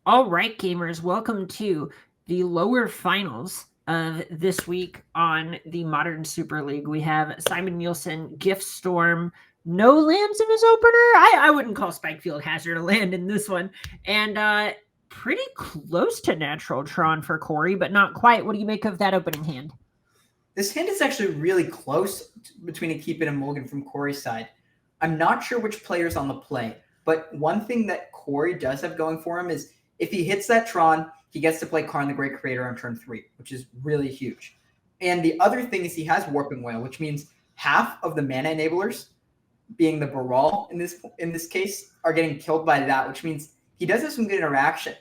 All right, gamers, welcome to the lower finals of this week on the Modern Super League. We have Simon Nielsen, Gift Storm, no lands in his opener. I wouldn't call Spikefield Hazard a land in this one. And pretty close to natural Tron for Corey, but not quite. What do you make of that opening hand? This hand is actually really close between a keep it and mulligan from Corey's side. I'm not sure which player's on the play, but one thing that Corey does have going for him is if he hits that Tron, he gets to play Karn the Great Creator on turn 3, which is really huge. And the other thing is he has Warping Wail, which means half of the mana enablers, being the Baral in this case, are getting killed by that, which means he does have some good interaction.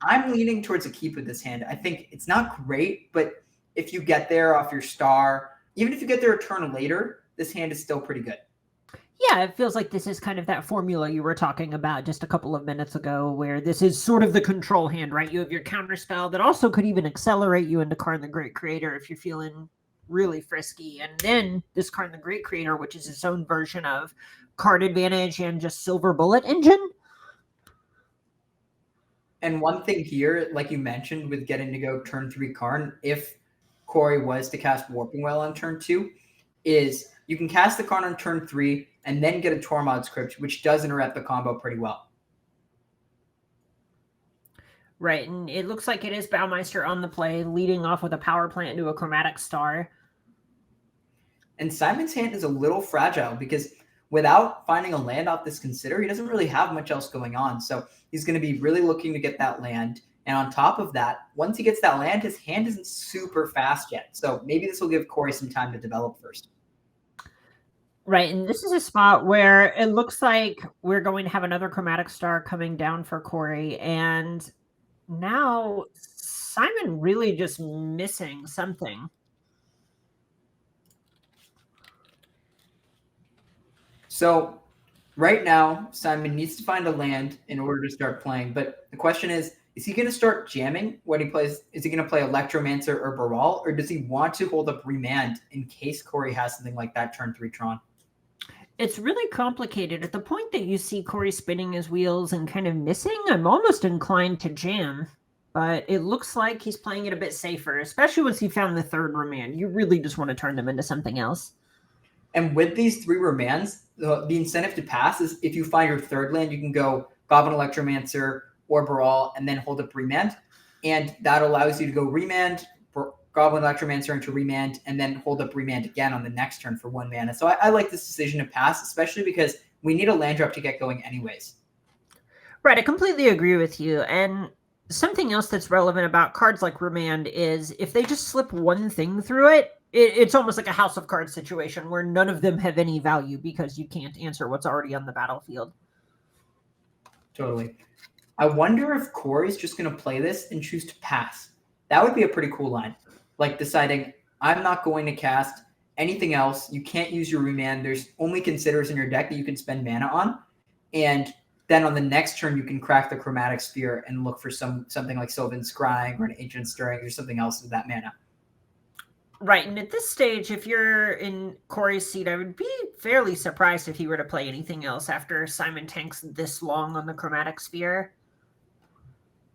I'm leaning towards a keep with this hand. I think it's not great, but if you get there off your star, even if you get there a turn later, this hand is still pretty good. Yeah, it feels like this is kind of that formula you were talking about just a couple of minutes ago, where this is sort of the control hand, right? You have your counter spell that also could even accelerate you into Karn the Great Creator if you're feeling really frisky. And then this Karn the Great Creator, which is its own version of card advantage and just silver bullet engine. And one thing here, like you mentioned, with getting to go turn 3 Karn, if Corey was to cast Warping Wail on turn 2, is you can cast the Karn on turn 3 and then get a Tormod script, which does interrupt the combo pretty well. Right, and it looks like it is Baumeister on the play, leading off with a power plant into a chromatic star. And Simon's hand is a little fragile because without finding a land off this Consider, he doesn't really have much else going on. So he's going to be really looking to get that land. And on top of that, once he gets that land, his hand isn't super fast yet. So maybe this will give Corey some time to develop first. Right, and this is a spot where it looks like we're going to have another chromatic star coming down for Corey, and now Simon really just missing something. So right now, Simon needs to find a land in order to start playing. But the question is he going to start jamming when he plays? Is he going to play Electromancer or Baral, or does he want to hold up Remand in case Corey has something like that turn 3 Tron? It's really complicated. At the point that you see Corey spinning his wheels and kind of missing, I'm almost inclined to jam. But it looks like he's playing it a bit safer, especially once he found the third remand. You really just want to turn them into something else. And with these 3 remands, the incentive to pass is if you find your third land, you can go Goblin Electromancer or Baral and then hold up Remand. And that allows you to go Remand, Goblin Electromancer into Remand, and then hold up Remand again on the next turn for 1 mana. So I like this decision to pass, especially because we need a land drop to get going anyways. Right, I completely agree with you. And something else that's relevant about cards like Remand is if they just slip one thing through it, it's almost like a House of Cards situation where none of them have any value because you can't answer what's already on the battlefield. Totally. I wonder if Corey's just going to play this and choose to pass. That would be a pretty cool line. Like deciding, I'm not going to cast anything else. You can't use your Remand. There's only Considers in your deck that you can spend mana on. And then on the next turn, you can crack the Chromatic Sphere and look for something like Sylvan Scrying or an Ancient Stirring or something else with that mana. Right, and at this stage, if you're in Corey's seat, I would be fairly surprised if he were to play anything else after Simon tanks this long on the Chromatic Sphere.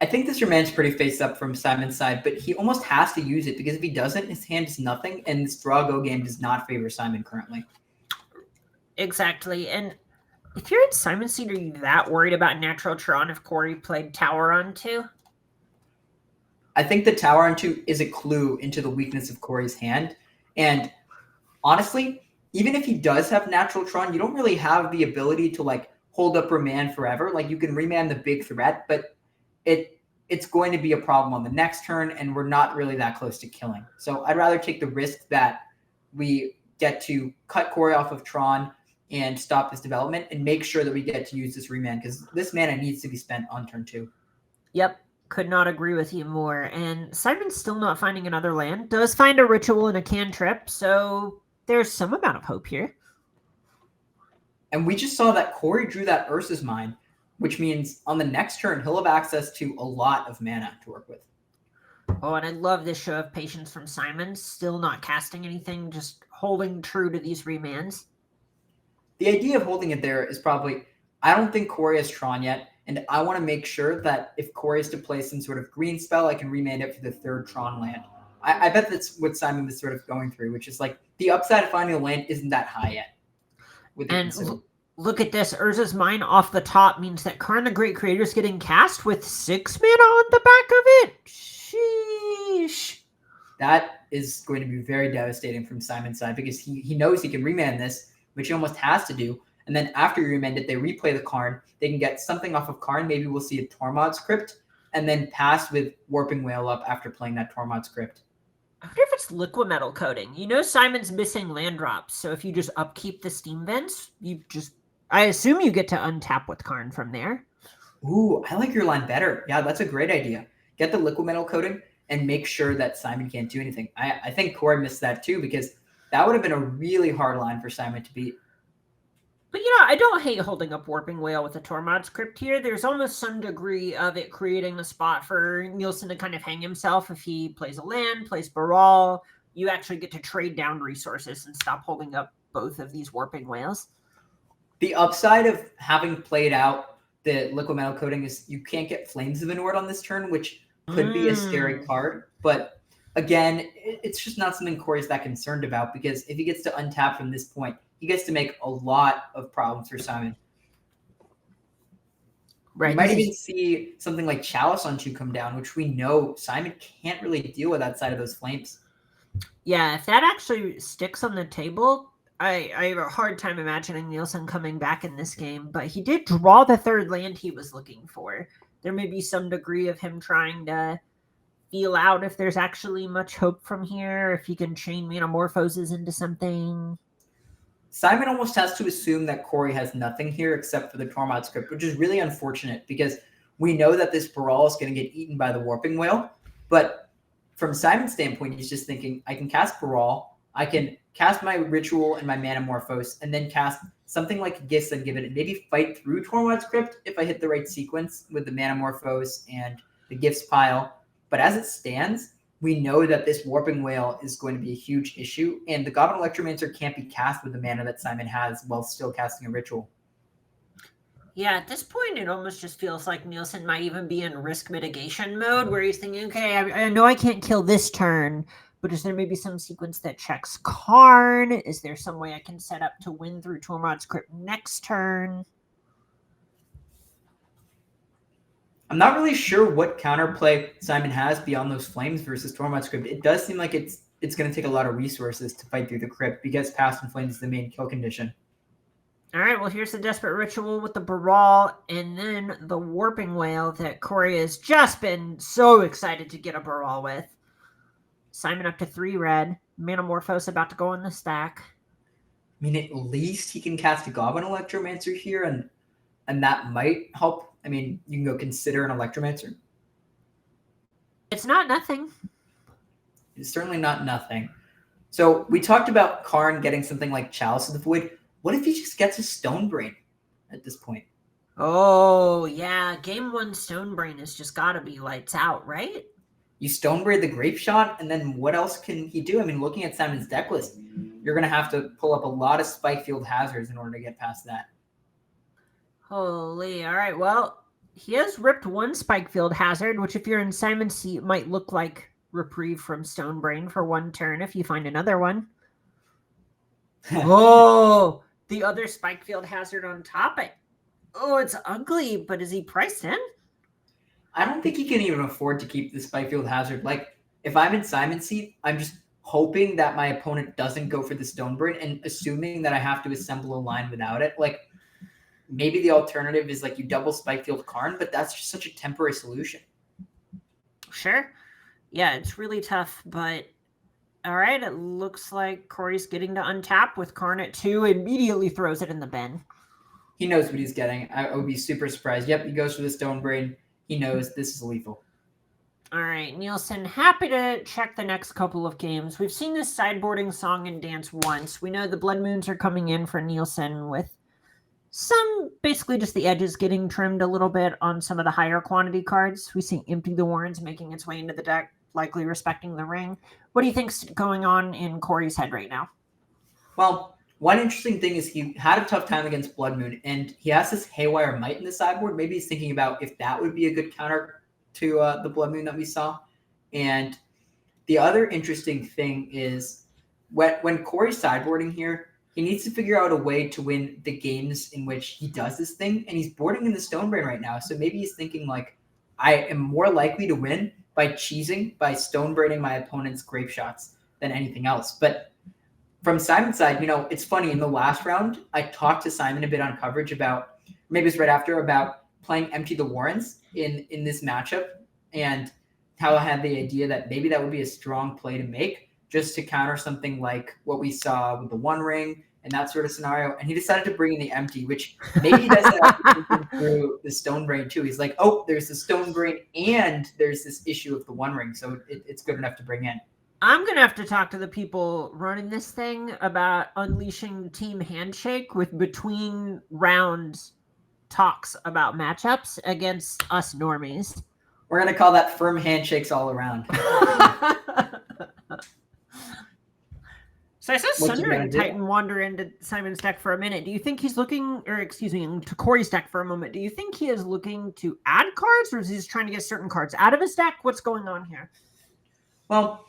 I think this Remand's pretty face up from Simon's side, but he almost has to use it because if he doesn't, his hand is nothing, and this draw-go game does not favor Simon currently. Exactly, and if you're in Simon's seat, are you that worried about natural Tron if Corey played Tower on 2? I think the Tower on 2 is a clue into the weakness of Corey's hand, and honestly, even if he does have natural Tron, you don't really have the ability to like hold up Remand forever. Like you can Remand the big threat, but it's going to be a problem on the next turn, and we're not really that close to killing. So I'd rather take the risk that we get to cut Corey off of Tron and stop his development and make sure that we get to use this Remand because this mana needs to be spent on turn 2. Yep, could not agree with you more. And Simon's still not finding another land. Does find a ritual and a cantrip, so there's some amount of hope here. And we just saw that Corey drew that Ursa's Mine, which means on the next turn, he'll have access to a lot of mana to work with. Oh, and I love this show of patience from Simon. Still not casting anything, just holding true to these remands. The idea of holding it there is probably, I don't think Corey has Tron yet. And I want to make sure that if Corey is to play some sort of green spell, I can remand it for the third Tron land. I bet that's what Simon was sort of going through, which is like the upside of finding a land isn't that high yet. And look at this. Urza's Mine off the top means that Karn the Great Creator is getting cast with 6 mana on the back of it. Sheesh. That is going to be very devastating from Simon's side because he knows he can remand this, which he almost has to do. And then after you remand it, they replay the Karn. They can get something off of Karn. Maybe we'll see a Tormod's Crypt and then pass with Warping Whale up after playing that Tormod's Crypt. I wonder if it's liquid metal coating. You know Simon's missing land drops, so if you just upkeep the steam vents, I assume you get to untap with Karn from there. Ooh, I like your line better. Yeah, that's a great idea. Get the liquid metal coating and make sure that Simon can't do anything. I think Corey missed that too because that would have been a really hard line for Simon to beat. But I don't hate holding up Warping Whale with a Tormod's Crypt here. There's almost some degree of it creating a spot for Nielsen to kind of hang himself if he plays a land, plays Baral. You actually get to trade down resources and stop holding up both of these Warping Whales. The upside of having played out the liquid metal coating is you can't get Flames of Inord on this turn, which could be a scary card. But again, it's just not something Corey's that concerned about because if he gets to untap from this point, he gets to make a lot of problems for Simon. Right. You might even see something like Chalice on 2 come down, which we know Simon can't really deal with outside of those flames. Yeah, if that actually sticks on the table, I have a hard time imagining Nielsen coming back in this game, but he did draw the third land he was looking for. There may be some degree of him trying to feel out if there's actually much hope from here, if he can chain Metamorphoses into something. Simon almost has to assume that Corey has nothing here except for the Tormod's Crypt, which is really unfortunate because we know that this Baral is going to get eaten by the Warping Whale. But from Simon's standpoint, he's just thinking, I can cast Baral, I can cast my Ritual and my Metamorphose, and then cast something like Gifts and give it, and maybe fight through Tormod's Crypt if I hit the right sequence with the Metamorphose and the Gifts pile. But as it stands, we know that this Warping Whale is going to be a huge issue, and the Goblin Electromancer can't be cast with the mana that Simon has while still casting a Ritual. Yeah, at this point, it almost just feels like Nielsen might even be in risk mitigation mode, where he's thinking, okay, I know I can't kill this turn, but is there maybe some sequence that checks Karn? Is there some way I can set up to win through Tormod's Crypt next turn? I'm not really sure what counterplay Simon has beyond those flames versus Tormod's Crypt. It does seem like it's going to take a lot of resources to fight through the Crypt because Past and Flames is the main kill condition. All right, well, here's the Desperate Ritual with the Baral and then the Warping Whale that Corey has just been so excited to get a Baral with. Simon up to 3 red. Metamorphose about to go in the stack. I mean, at least he can cast a Goblin Electromancer here, and that might help. I mean, you can go consider an Electromancer. It's not nothing. It's certainly not nothing. So we talked about Karn getting something like Chalice of the Void. What if he just gets a Stonebrain at this point? Oh, yeah. Game 1 Stonebrain has just got to be lights out, right? You Stonebraid the Grape Shot, and then what else can he do? I mean, looking at Simon's deck list, you're going to have to pull up a lot of Spikefield Hazards in order to get past that. Holy. All right. Well, he has ripped 1 Spikefield Hazard, which if you're in Simon's seat might look like reprieve from Stonebrain for 1 turn if you find another one. Oh, the other Spikefield Hazard on top. It's ugly, but is he priced in? I don't think he can even afford to keep the Spikefield Hazard. Like, if I'm in Simon's seat, I'm just hoping that my opponent doesn't go for the Stonebrain and assuming that I have to assemble a line without it. Like, maybe the alternative is like you double Spikefield Karn, but that's just such a temporary solution. Sure. Yeah, it's really tough, but all right, it looks like Corey's getting to untap with Karn at 2, immediately throws it in the bin. He knows what he's getting. I would be super surprised. Yep, he goes for the Stonebrain. He knows this is lethal. All right, Nielsen, happy to check the next couple of games. We've seen this sideboarding song and dance once. We know the Blood Moons are coming in for Nielsen with some, basically just the edges getting trimmed a little bit on some of the higher quantity cards. We see Empty the Warrens making its way into the deck, likely respecting the ring. What do you think's going on in Corey's head right now? Well, One interesting thing is he had a tough time against Blood Moon, and he has this Haywire Might in the sideboard. Maybe he's thinking about if that would be a good counter to the Blood Moon that we saw. And the other interesting thing is when Corey's sideboarding here, he needs to figure out a way to win the games in which he does this thing, and he's boarding in the Stonebrain right now. So maybe he's thinking like, I am more likely to win by cheesing, by Stonebraining my opponent's grape shots than anything else. But from Simon's side, it's funny. In the last round, I talked to Simon a bit on coverage about, maybe it was right after, about playing Empty the Warrens in this matchup, and how I had the idea that maybe that would be a strong play to make, just to counter something like what we saw with the One Ring and that sort of scenario. And he decided to bring in the Empty, which maybe he does that through the Stonebrain too. He's like, oh, there's the Stonebrain and there's this issue of the One Ring, so it's good enough to bring in. I'm going to have to talk to the people running this thing about unleashing Team Handshake with between round talks about matchups against us normies. We're going to call that firm handshakes all around. So I saw Sundering Titan wander into Simon's deck for a minute. Do you think he's looking, or excuse me, into Corey's deck for a moment? Do you think he is looking to add cards, or is he just trying to get certain cards out of his deck? What's going on here? Well,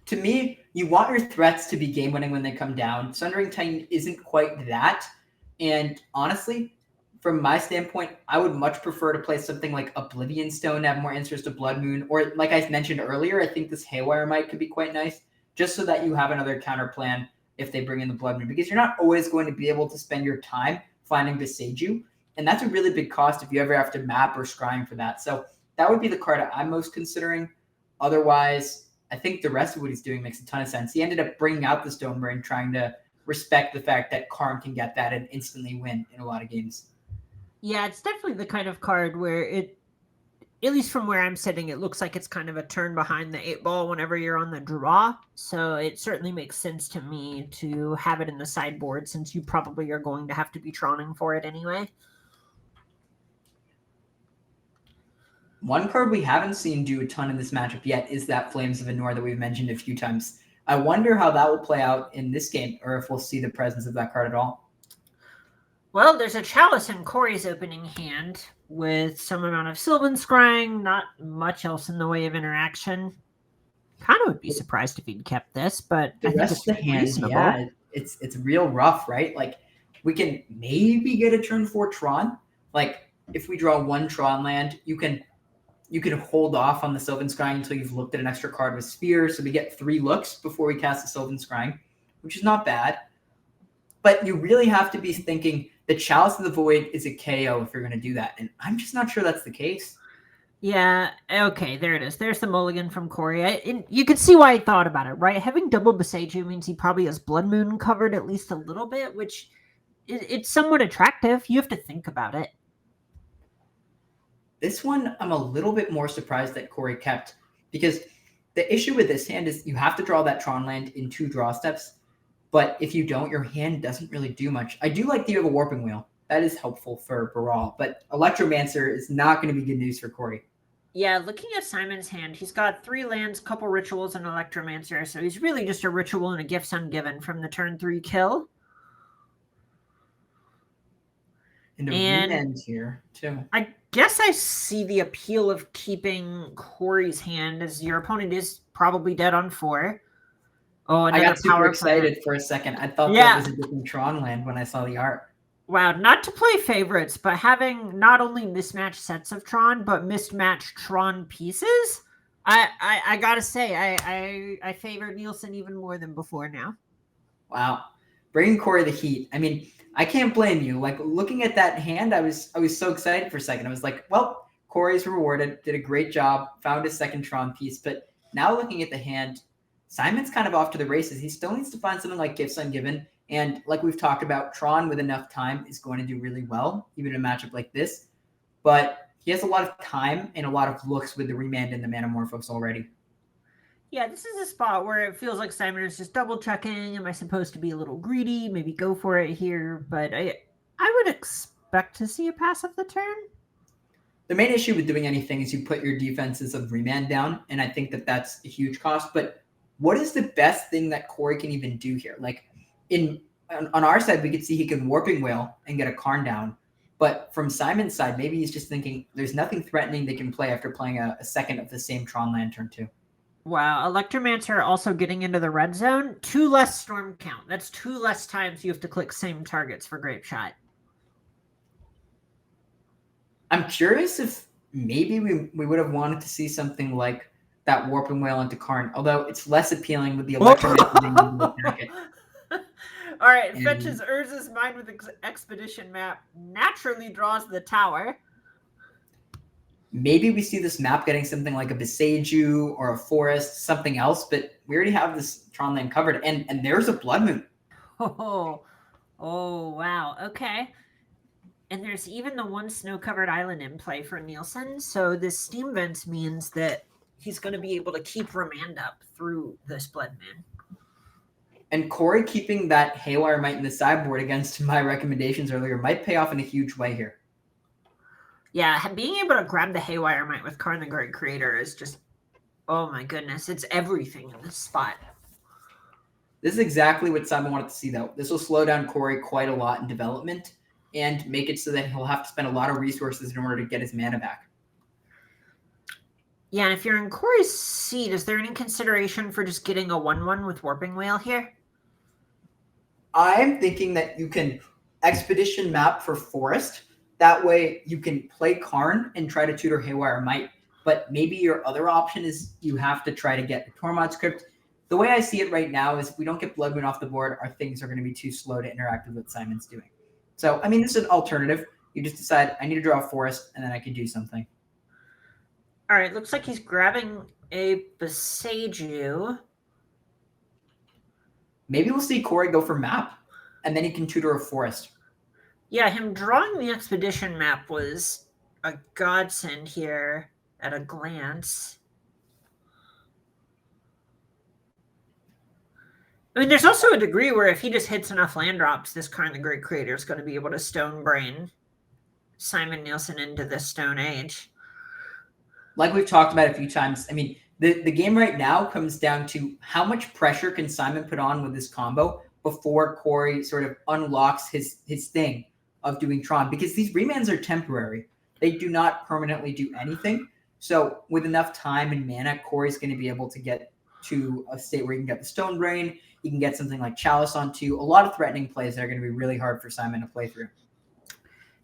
to me, you want your threats to be game-winning when they come down. Sundering Titan isn't quite that. And honestly, from my standpoint, I would much prefer to play something like Oblivion Stone to have more answers to Blood Moon. Or like I mentioned earlier, I think this Haywire Might could be quite nice, just so that you have another counter plan if they bring in the Blood Moon. Because you're not always going to be able to spend your time finding Beseiju. And that's a really big cost if you ever have to map or scrying for that. So that would be the card I'm most considering. Otherwise, I think the rest of what he's doing makes a ton of sense. He ended up bringing out the Stonebrain, trying to respect the fact that Karn can get that and instantly win in a lot of games. Yeah, it's definitely the kind of card where it, at least from where I'm sitting, it looks like it's kind of a turn behind the 8-ball whenever you're on the draw. So it certainly makes sense to me to have it in the sideboard, since you probably are going to have to be Troning for it anyway. One card we haven't seen do a ton in this matchup yet is that Flames of Anor that we've mentioned a few times. I wonder how that will play out in this game, or if we'll see the presence of that card at all. Well, there's a Chalice in Corey's opening hand with some amount of Sylvan Scrying, not much else in the way of interaction. Kind of would be surprised if he'd kept this, but the rest of the hand, yeah, it's real rough, right? Like, we can maybe get a turn 4 Tron. Like, if we draw one Tron land, you can hold off on the Sylvan Scrying until you've looked at an extra card with Sphere. So we get 3 looks before we cast the Sylvan Scrying, which is not bad. But you really have to be thinking the Chalice of the Void is a KO if you're going to do that. And I'm just not sure that's the case. Yeah, okay, there it is. There's the mulligan from Corey. You can see why he thought about it, right? Having double Beseiju means he probably has Blood Moon covered at least a little bit, which it's somewhat attractive. You have to think about it. This one, I'm a little bit more surprised that Corey kept, because the issue with this hand is you have to draw that Tron land in 2 draw steps. But if you don't, your hand doesn't really do much. I do like the idea of a Warping Wheel. That is helpful for Baral. But Electromancer is not going to be good news for Corey. Yeah, looking at Simon's hand, he's got 3 lands, couple rituals, and Electromancer. So he's really just a ritual and a Gifts Ungiven from the turn 3 kill. And a Remand here, too. I guess I see the appeal of keeping Corey's hand, as your opponent is probably dead on 4. Oh, I got super excited for a second. I thought that was a different Tron land when I saw the art. Wow, not to play favorites, but having not only mismatched sets of Tron, but mismatched Tron pieces, I gotta say, I favor Nielsen even more than before now. Wow. Bringing Corey the heat. I mean, I can't blame you. Like, looking at that hand, I was so excited for a second. I was like, well, Corey's rewarded, did a great job, found his second Tron piece. But now looking at the hand, Simon's kind of off to the races. He still needs to find something like Gifts Ungiven. And like we've talked about, Tron with enough time is going to do really well, even in a matchup like this. But he has a lot of time and a lot of looks with the Remand and the Manamorphose already. Yeah, this is a spot where it feels like Simon is just double checking. Am I supposed to be a little greedy? Maybe go for it here. But I would expect to see a pass of the turn. The main issue with doing anything is you put your defenses of Remand down. And I think that that's a huge cost. But what is the best thing that Corey can even do here? Like, in on our side, we could see he can Warping Whale and get a Karn down. But from Simon's side, maybe he's just thinking there's nothing threatening they can play after playing a second of the same Tron land turn 2. Wow, Electromancer also getting into the red zone. 2 less storm count. That's 2 less times you have to click same targets for Grape Shot. I'm curious if maybe we would have wanted to see something like that Warping Whale into Karn, although it's less appealing with the Electromancer being able to attack it. All right, fetches Urza's Mind with Expedition map. Naturally draws the tower. Maybe we see this map getting something like a Beseiju or a Forest, something else, but we already have this Tron land covered. And there's a Blood Moon. Oh, wow. Okay. And there's even the one snow-covered island in play for Nielsen. So this Steam Vent means that he's going to be able to keep Remand up through this Blood Moon. And Corey keeping that Haywire Might in the sideboard against my recommendations earlier might pay off in a huge way here. Yeah, being able to grab the Haywire Might with Karn the Great Creator is just, oh my goodness, it's everything in this spot. This is exactly what Simon wanted to see, though. This will slow down Corey quite a lot in development and make it so that he'll have to spend a lot of resources in order to get his mana back. Yeah, and if you're in Corey's seat, is there any consideration for just getting a 1/1 with Warping Whale here? I'm thinking that you can Expedition map for Forest. That way you can play Karn and try to tutor Haywire Might. But maybe your other option is you have to try to get the Tormod's Crypt. The way I see it right now is if we don't get Blood Moon off the board, our things are going to be too slow to interact with what Simon's doing. So, I mean, this is an alternative. You just decide, I need to draw a Forest, and then I can do something. All right, looks like he's grabbing a Beseiju. Maybe we'll see Corey go for map, and then he can tutor a Forest. Yeah, him drawing the Expedition map was a godsend here at a glance. I mean, there's also a degree where if he just hits enough land drops, this Karn the Great Creator is going to be able to Stone Brain Simon Nielsen into the Stone Age. Like we've talked about a few times, I mean, the game right now comes down to how much pressure can Simon put on with this combo before Corey sort of unlocks his thing of doing Tron, because these remands are temporary. They do not permanently do anything. So with enough time and mana, Corey's going to be able to get to a state where he can get the Stone Brain, he can get something like Chalice onto. A lot of threatening plays that are going to be really hard for Simon to play through.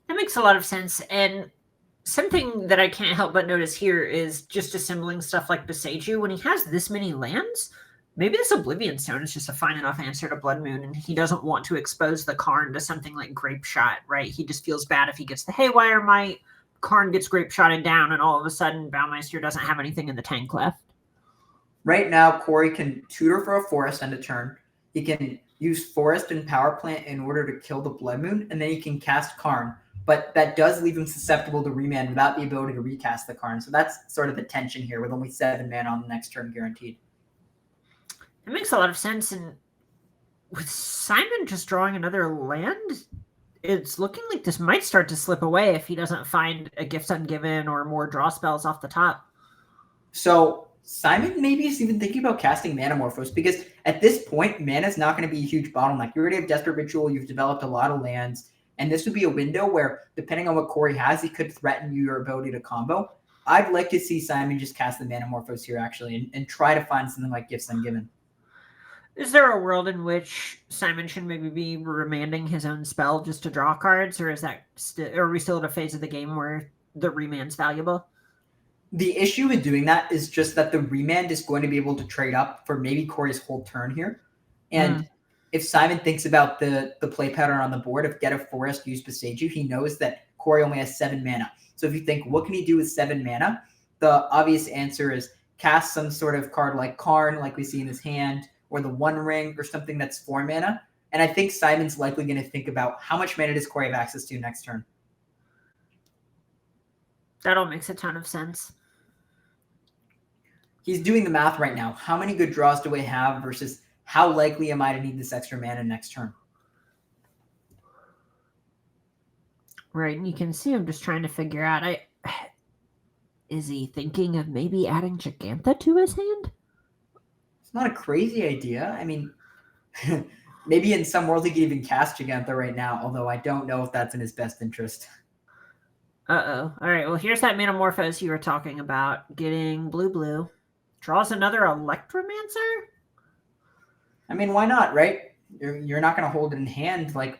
That makes a lot of sense. And something that I can't help but notice here is just assembling stuff like Beseiju. When he has this many lands, maybe this Oblivion Stone is just a fine enough answer to Blood Moon, and he doesn't want to expose the Karn to something like Grape Shot, right? He just feels bad if he gets the Haywire Might, Karn gets Grape Shotted down, and all of a sudden Baumeister doesn't have anything in the tank left. Right now, Corey can tutor for a Forest end of turn. He can use Forest and Power Plant in order to kill the Blood Moon, and then he can cast Karn. But that does leave him susceptible to remand without the ability to recast the Karn. So that's sort of the tension here with only 7 mana on the next turn guaranteed. It makes a lot of sense. And with Simon just drawing another land, it's looking like this might start to slip away if he doesn't find a Gifts Ungiven or more draw spells off the top. So Simon maybe is even thinking about casting Manamorphose, because at this point, mana is not going to be a huge bottleneck. You already have Desperate Ritual. You've developed a lot of lands. And this would be a window where, depending on what Corey has, he could threaten your ability to combo. I'd like to see Simon just cast the Manamorphose here, actually, and try to find something like Gifts Ungiven. Is there a world in which Simon should maybe be remanding his own spell just to draw cards, or is that are we still at a phase of the game where the remand's valuable? The issue with doing that is just that the remand is going to be able to trade up for maybe Corey's whole turn here. And if Simon thinks about the play pattern on the board of get a Forest, use Beseiju, he knows that Corey only has 7 mana. So if you think, what can he do with 7 mana? The obvious answer is cast some sort of card like Karn, like we see in his hand, or the One Ring, or something that's 4 mana. And I think Simon's likely going to think about how much mana does Corey have access to next turn. That all makes a ton of sense. He's doing the math right now. How many good draws do I have versus how likely am I to need this extra mana next turn? Right, and you can see him just trying to figure out, is he thinking of maybe adding Gigantha to his hand? It's not a crazy idea. I mean, Maybe in some world he could even cast Giganta right now, although I don't know if that's in his best interest. Uh-oh. All right, well, here's that Metamorphose you were talking about. Getting blue. Draws another Electromancer? I mean, why not, right? You're not going to hold it in hand. Like,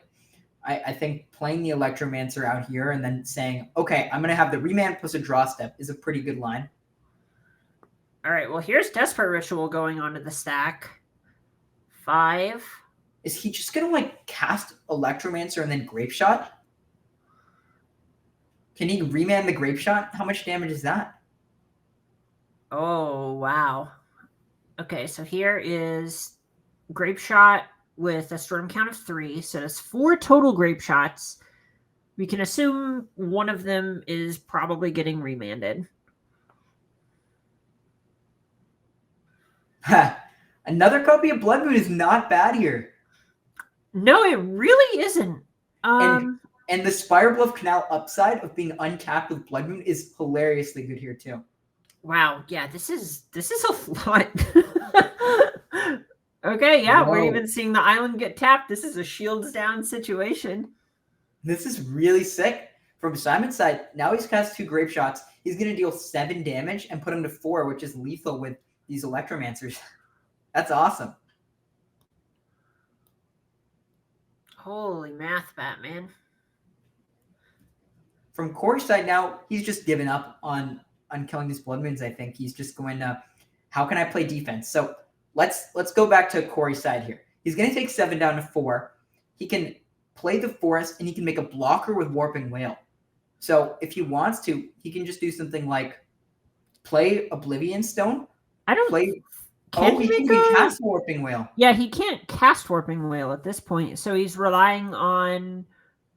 I think playing the Electromancer out here and then saying, okay, I'm going to have the remand plus a draw step is a pretty good line. All right, well, here's Desperate Ritual going onto the stack. 5. Is he just going to, like, cast Electromancer and then Grape Shot? Can he remand the Grape Shot? How much damage is that? Oh, wow. Okay, so here is Grape Shot with a storm count of 3. So that's 4 total Grape Shots. We can assume one of them is probably getting remanded. Another copy of Blood Moon is not bad here. No, it really isn't. And the Spire Bluff Canal upside of being untapped with Blood Moon is hilariously good here too. Wow, yeah, this is a lot. Okay, yeah, Whoa. we're even seeing the island get tapped. This is a shields down situation. This is really sick. From Simon's side, now he's cast 2 Grape Shots. He's going to deal 7 damage and put him to 4, which is lethal with these Electromancers. That's awesome. Holy math, Batman. From Corey's side now, he's just given up on killing these Blood Moons, I think. He's just going to, how can I play defense? So let's go back to Corey's side here. He's going to take 7 down to 4. He can play the Forest, and he can make a blocker with Warping Whale. So if he wants to, he can just do something like play Oblivion Stone. I don't play. He can cast Warping Whale. Yeah, he can't cast Warping Whale at this point, so he's relying on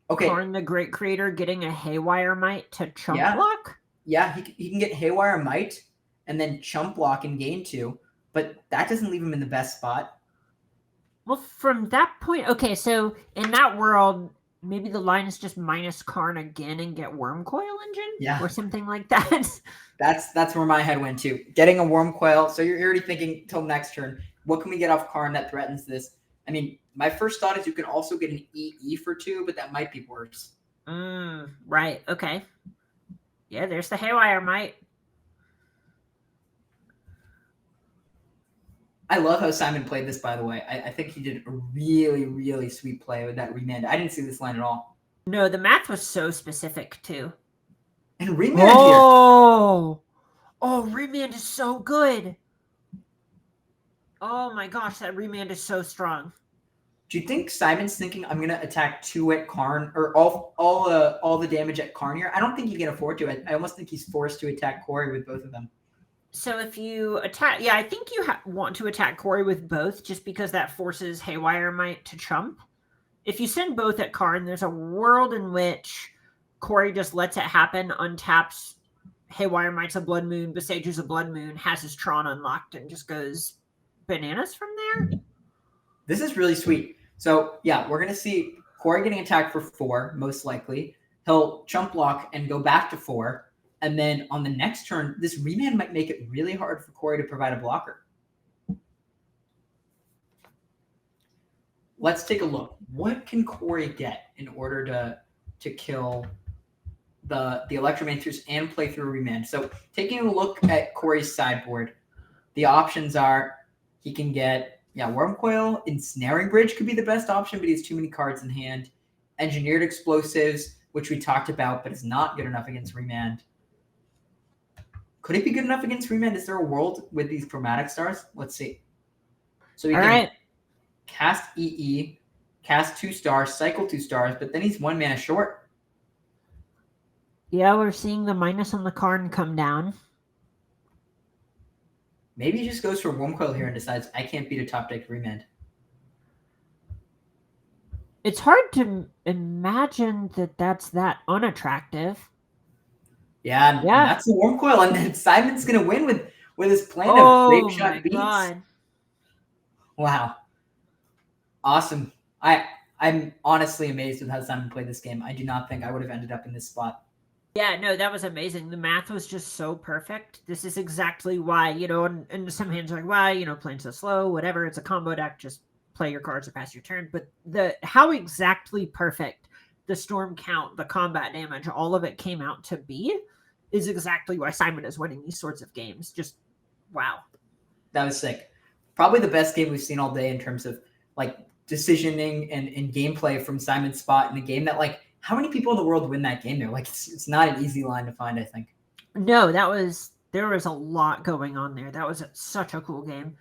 Karn the Great Creator getting a Haywire Might to chump block. Yeah, he can get Haywire Might and then chump block and gain 2, but that doesn't leave him in the best spot. Well, from that point, okay, so in that world, maybe the line is just minus Karn again and get Wormcoil Engine? Or something like that. That's where my head went to. Getting a Wormcoil. So you're already thinking till next turn, what can we get off Karn that threatens this? I mean, my first thought is you can also get an EE for 2, but that might be worse. Right, okay. Yeah, there's the Haywire Might. I love how Simon played this, by the way. I think he did a really, really sweet play with that remand. I didn't see this line at all. No, the math was so specific, too. And remand here. Oh, remand is so good. Oh my gosh, that remand is so strong. Do you think Simon's thinking I'm gonna attack 2 at Karn or all the damage at Karn here? I don't think he can afford to. I almost think he's forced to attack Corey with both of them. So if you attack, yeah, I think you want to attack Corey with both, just because that forces Haywire Might to chump. If you send both at Karn, there's a world in which Corey just lets it happen, untaps Haywire Might's a Blood Moon, Besages a Blood Moon, has his Tron unlocked, and just goes bananas from there. This is really sweet. So yeah, we're gonna see Corey getting attacked for 4, most likely. He'll chump block and go back to 4. And then on the next turn, this remand might make it really hard for Corey to provide a blocker. Let's take a look. What can Corey get in order to kill the Electromancers and play through a remand? So taking a look at Corey's sideboard, the options are he can get Wormcoil. Ensnaring Bridge could be the best option, but he has too many cards in hand. Engineered Explosives, which we talked about, but is not good enough against remand. Could it be good enough against remand? Is there a world with these Chromatic Stars? Let's see. So he can cast EE, cast 2 stars, cycle 2 stars, but then he's 1 mana short. Yeah, we're seeing the minus on the Karn come down. Maybe he just goes for Wormcoil here and decides, I can't beat a top deck remand. It's hard to imagine that that's that unattractive. Yeah, and that's the Wormcoil, and then Simon's gonna win with his plan of Grape Shot beats. God. Wow, awesome! I'm honestly amazed with how Simon played this game. I do not think I would have ended up in this spot. Yeah, no, that was amazing. The math was just so perfect. This is exactly why, and some hands are like, why, playing so slow, whatever. It's a combo deck. Just play your cards or pass your turn. But how exactly perfect the storm count, the combat damage, all of it came out to be is exactly why Simon is winning these sorts of games. Just wow. That was sick. Probably the best game we've seen all day in terms of like decisioning and gameplay from Simon's spot in a game that like how many people in the world win that game there? Like it's not an easy line to find, I think. No, there was a lot going on there. That was such a cool game.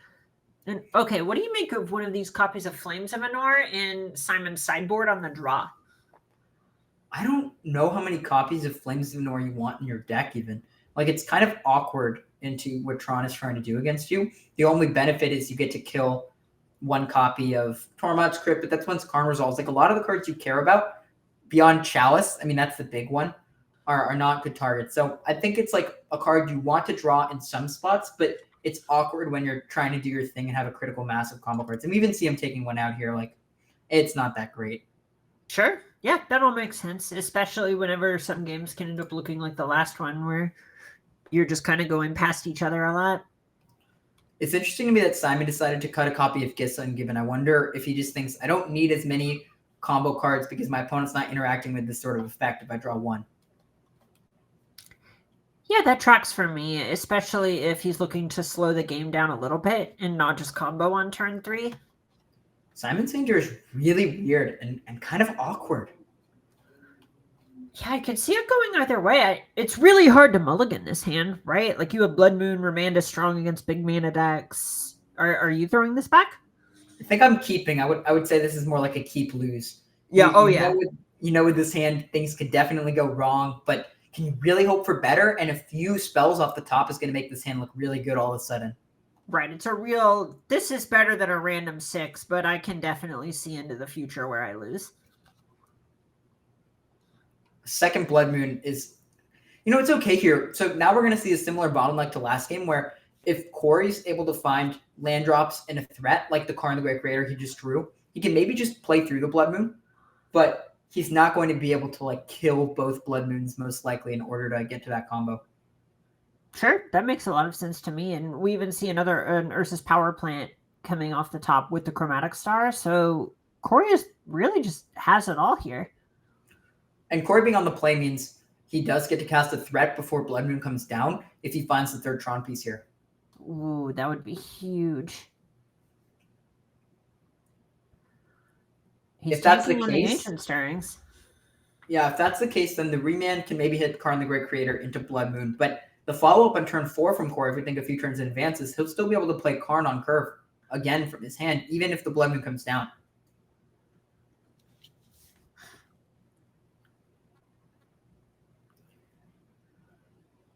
And okay, what do you make of one of these copies of Flames of Anor in Simon's sideboard on the draw? I don't know how many copies of Flames of Anor you want in your deck even. Like it's kind of awkward into what Tron is trying to do against you. The only benefit is you get to kill one copy of Tormod's Crypt, but that's once Karn resolves. Like a lot of the cards you care about beyond Chalice, I mean, that's the big one, are not good targets. So I think it's like a card you want to draw in some spots, but it's awkward when you're trying to do your thing and have a critical mass of combo cards. And we even see him taking one out here. Like it's not that great. Sure. Yeah, that all makes sense, especially whenever some games can end up looking like the last one where you're just kind of going past each other a lot. It's interesting to me that Simon decided to cut a copy of Gissa Ungiven. I wonder if he just thinks, I don't need as many combo cards because my opponent's not interacting with this sort of effect if I draw one. Yeah, that tracks for me, especially if he's looking to slow the game down a little bit and not just combo on turn 3. Simon's hand here is really weird and kind of awkward. Yeah, I could see it going either way. It's really hard to mulligan this hand, right? Like you have Blood Moon, Ramanda's strong against big mana decks. Are you throwing this back? I think I'm keeping. I would say this is more like a keep lose. Yeah. You know with this hand, things could definitely go wrong, but can you really hope for better? And a few spells off the top is going to make this hand look really good all of a sudden. Right. This is better than a random 6, but I can definitely see into the future where I lose. Second Blood Moon is, it's okay here. So now we're going to see a similar bottleneck to last game where if Corey's able to find land drops and a threat like the Karn the Great Creator he just drew, he can maybe just play through the Blood Moon, but he's not going to be able to like kill both Blood Moons most likely in order to get to that combo. Sure, that makes a lot of sense to me. And we even see an Ursus Power Plant coming off the top with the Chromatic Star. So Corey really just has it all here. And Corey being on the play means he does get to cast a threat before Blood Moon comes down if he finds the third Tron piece here. Ooh, that would be huge. If that's the case, the Ancient Stirrings. Yeah, if that's the case, then the Remand can maybe hit Karn the Great Creator into Blood Moon. But the follow-up on turn 4 from Corey, if we think a few turns in advance, is he'll still be able to play Karn on curve again from his hand, even if the Blood Moon comes down.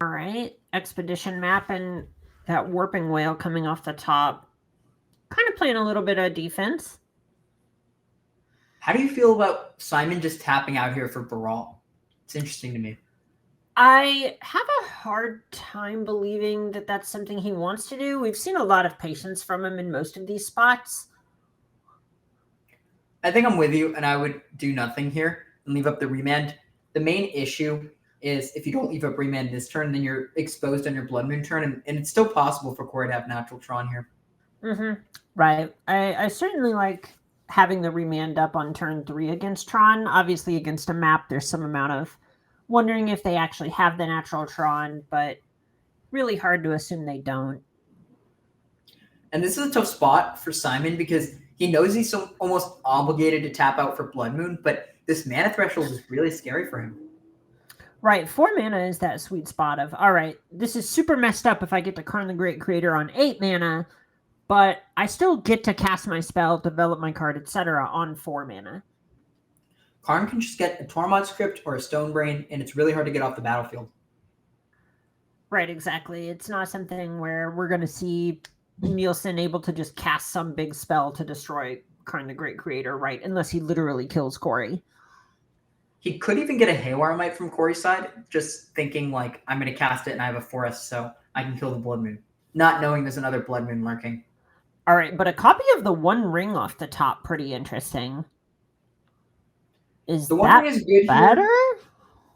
All right, Expedition Map and that Warping Whale coming off the top. Kind of playing a little bit of defense. How do you feel about Simon just tapping out here for Baral? It's interesting to me. I have a hard time believing that that's something he wants to do. We've seen a lot of patience from him in most of these spots. I think I'm with you, and I would do nothing here and leave up the Remand. The main issue is if you don't leave up Remand this turn, then you're exposed on your Blood Moon turn, and it's still possible for Corey to have natural Tron here. Mm-hmm. Right. I certainly like having the Remand up on turn 3 against Tron. Obviously, against a map, there's some amount of wondering if they actually have the natural Tron, but really hard to assume they don't. And this is a tough spot for Simon because he knows he's so almost obligated to tap out for Blood Moon, but this mana threshold is really scary for him. Right, 4 mana is that sweet spot of, all right, this is super messed up if I get to Karn the Great Creator on 8 mana, but I still get to cast my spell, develop my card, etc. on 4 mana. Karn can just get a Tormod's Crypt or a Stone Brain, and it's really hard to get off the battlefield. Right, exactly. It's not something where we're going to see Nielsen able to just cast some big spell to destroy Karn the Great Creator, right? Unless he literally kills Corey. He could even get a Haywire Mite from Corey's side, just thinking, like, I'm going to cast it and I have a forest, so I can kill the Blood Moon. Not knowing there's another Blood Moon lurking. All right, but a copy of the One Ring off the top, pretty interesting. Is the One that Ring is good better? Here.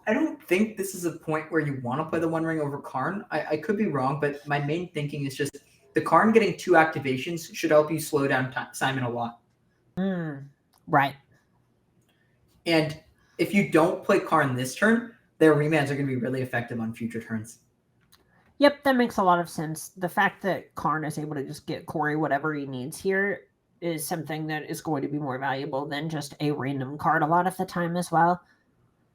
I don't think this is a point where you want to play the One Ring over Karn. I could be wrong, but my main thinking is just the Karn getting 2 activations should help you slow down Simon a lot. Right. And if you don't play Karn this turn, their remands are going to be really effective on future turns. Yep, that makes a lot of sense. The fact that Karn is able to just get Corey whatever he needs here is something that is going to be more valuable than just a random card a lot of the time as well.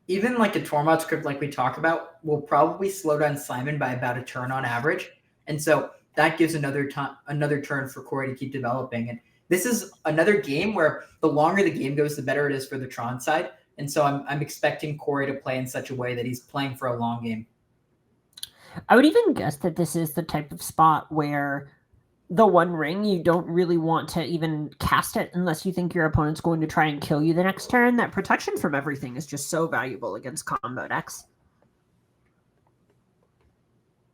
Even like a Tormod script like we talked about will probably slow down Simon by about a turn on average. And so that gives another turn for Corey to keep developing. And this is another game where the longer the game goes, the better it is for the Tron side. And so I'm expecting Corey to play in such a way that he's playing for a long game. I would even guess that this is the type of spot where the One Ring, you don't really want to even cast it unless you think your opponent's going to try and kill you the next turn. That protection from everything is just so valuable against combo decks.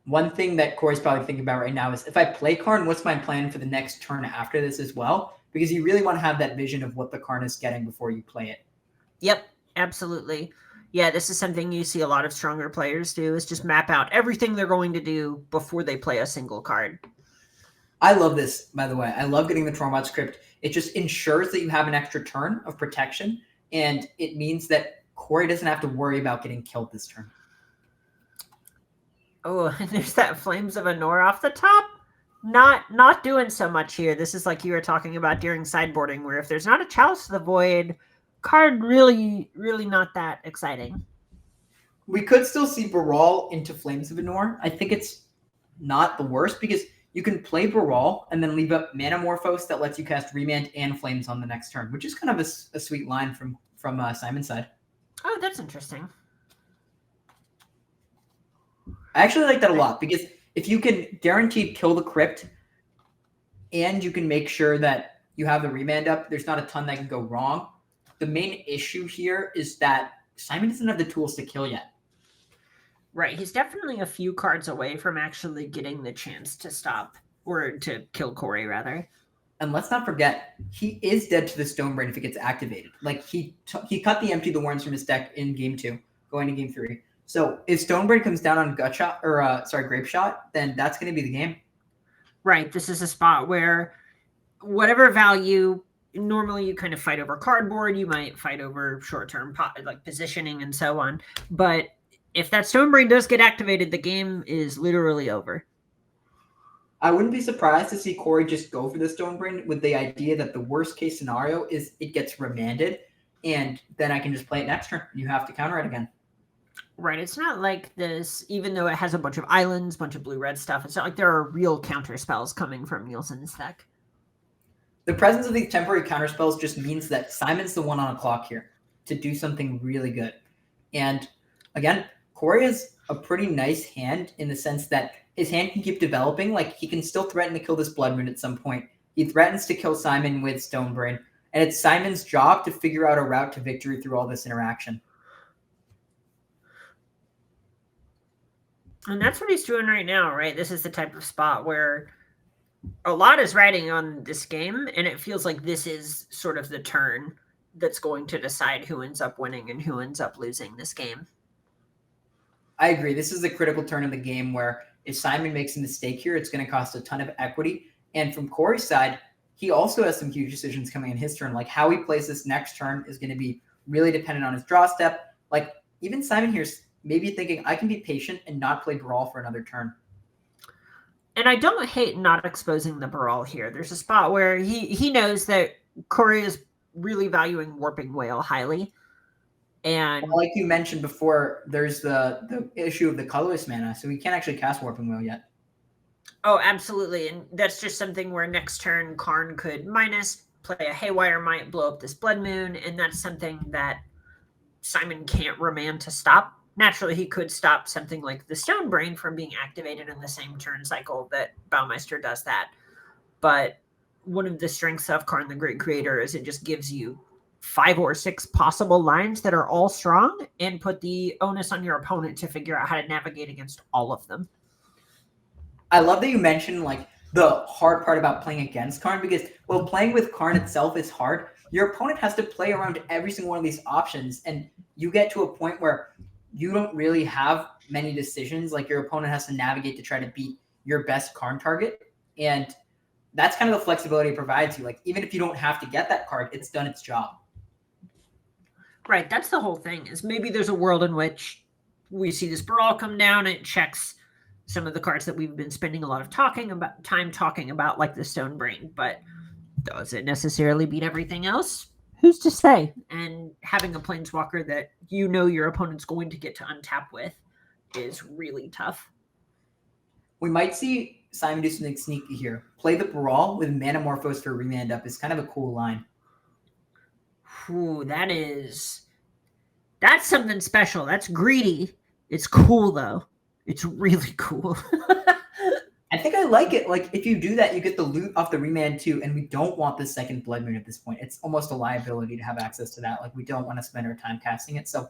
One thing that Corey's probably thinking about right now is, if I play Karn, what's my plan for the next turn after this as well? Because you really want to have that vision of what the Karn is getting before you play it. Yep, absolutely. Yeah, this is something you see a lot of stronger players do, is just map out everything they're going to do before they play a single card. I love this, by the way. I love getting the Tormod script. It just ensures that you have an extra turn of protection, and it means that Corey doesn't have to worry about getting killed this turn. Oh, and there's that Flames of Anor off the top. Not doing so much here. This is like you were talking about during sideboarding, where if there's not a Chalice of the Void card, really not that exciting. We could still see Baral into Flames of Anor. I think it's not the worst, because you can play Baral and then leave up Manamorphose that lets you cast Remand and Flames on the next turn, which is kind of a sweet line from Simon's side. Oh, that's interesting. I actually like that a lot, because if you can guaranteed kill the Crypt and you can make sure that you have the Remand up, there's not a ton that can go wrong. The main issue here is that Simon doesn't have the tools to kill yet. Right, he's definitely a few cards away from actually getting the chance to stop, or to kill Corey, rather. And let's not forget, he is dead to the Stonebrain if it gets activated. Like, he cut the Empty the Warrens from his deck in Game 2, going to Game 3. So if Stonebrain comes down on Grape Shot, then that's going to be the game. Right, this is a spot where whatever value, normally you kind of fight over cardboard, you might fight over short-term like positioning and so on, but if that Stonebrain does get activated, the game is literally over. I wouldn't be surprised to see Corey just go for the Stonebrain with the idea that the worst case scenario is it gets remanded, and then I can just play it next turn. You have to counter it again. Right, it's not like this, even though it has a bunch of islands, bunch of blue-red stuff, it's not like there are real counter spells coming from Nielsen's deck. The presence of these temporary counter spells just means that Simon's the one on a clock here to do something really good. And again, Corey has a pretty nice hand in the sense that his hand can keep developing. Like, he can still threaten to kill this Blood Moon at some point. He threatens to kill Simon with Stonebrain. And it's Simon's job to figure out a route to victory through all this interaction. And that's what he's doing right now, right? This is the type of spot where a lot is riding on this game, and it feels like this is sort of the turn that's going to decide who ends up winning and who ends up losing this game. I agree. This is a critical turn in the game where if Simon makes a mistake here, it's going to cost a ton of equity. And from Corey's side, he also has some huge decisions coming in his turn. Like, how he plays this next turn is going to be really dependent on his draw step. Like, even Simon here's maybe thinking, I can be patient and not play Brawl for another turn. And I don't hate not exposing the Brawl here. There's a spot where he knows that Corey is really valuing Warping Whale highly. And well, like you mentioned before, there's the issue of the colorless mana, so we can't actually cast Warping Whale yet. Oh, absolutely. And that's just something where next turn Karn could play a Haywire Might, blow up this Blood Moon, and that's something that Simon can't remand to stop. Naturally, he could stop something like the Stonebrain from being activated in the same turn cycle that Baumeister does that. But one of the strengths of Karn the Great Creator is it just gives you 5 or 6 possible lines that are all strong and put the onus on your opponent to figure out how to navigate against all of them. I love that you mentioned like the hard part about playing against Karn, because while playing with Karn itself is hard, your opponent has to play around every single one of these options, and you get to a point where you don't really have many decisions. Like, your opponent has to navigate to try to beat your best Karn target. And that's kind of the flexibility it provides you. Like, even if you don't have to get that card, it's done its job. Right, that's the whole thing, is maybe there's a world in which we see this brawl come down and it checks some of the cards that we've been spending a lot of time talking about, like the Stone Brain, but does it necessarily beat everything else? Who's to say? And having a Planeswalker that you know your opponent's going to get to untap with is really tough. We might see Simon do something sneaky here. Play the Brawl with Manamorphose for Remand Up is kind of a cool line. Ooh, that's something special. That's greedy. It's cool, though. It's really cool. I think I like it. Like, if you do that, you get the loot off the Remand too, and we don't want the second Blood Moon at this point. It's almost a liability to have access to that. Like, we don't want to spend our time casting it. So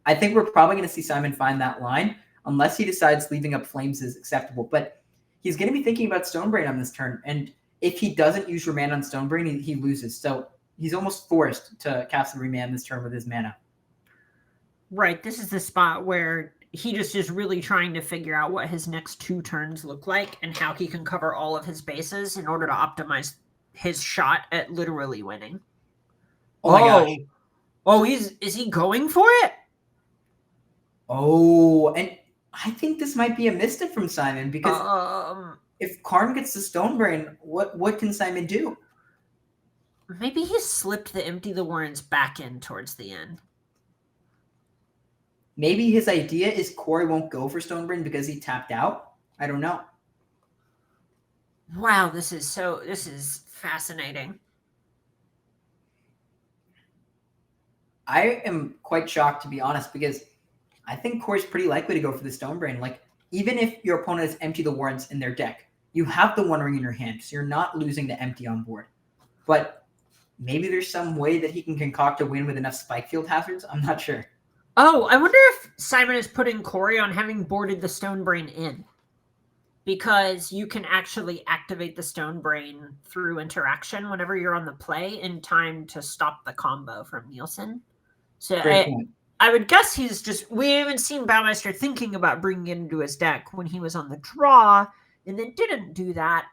I think we're probably going to see Simon find that line, unless he decides leaving up Flames is acceptable. But he's going to be thinking about Stonebrain on this turn, and if he doesn't use Remand on Stonebrain, he loses. So he's almost forced to cast the Remand this turn with his mana. Right, this is the spot where he just is really trying to figure out what his next 2 turns look like and how he can cover all of his bases in order to optimize his shot at literally winning. Oh my gosh. Oh, is he going for it? Oh, and I think this might be a misstep from Simon, because if Karn gets the Stonebrain, what can Simon do? Maybe he slipped the Empty the Warrens back in towards the end. Maybe his idea is Corey won't go for Stonebrain because he tapped out. I don't know. Wow, this is fascinating. I am quite shocked, to be honest, because I think Corey's pretty likely to go for the Stonebrain. Like, even if your opponent has Empty the Warrens in their deck, you have the One Ring in your hand, so you're not losing to Empty on board. But maybe there's some way that he can concoct a win with enough Spike Field hazards. I'm not sure. Oh, I wonder if Simon is putting Corey on having boarded the Stonebrain in. Because you can actually activate the Stonebrain through interaction whenever you're on the play in time to stop the combo from Nielsen. So I would guess we haven't seen Baumeister thinking about bringing it into his deck when he was on the draw and then didn't do that.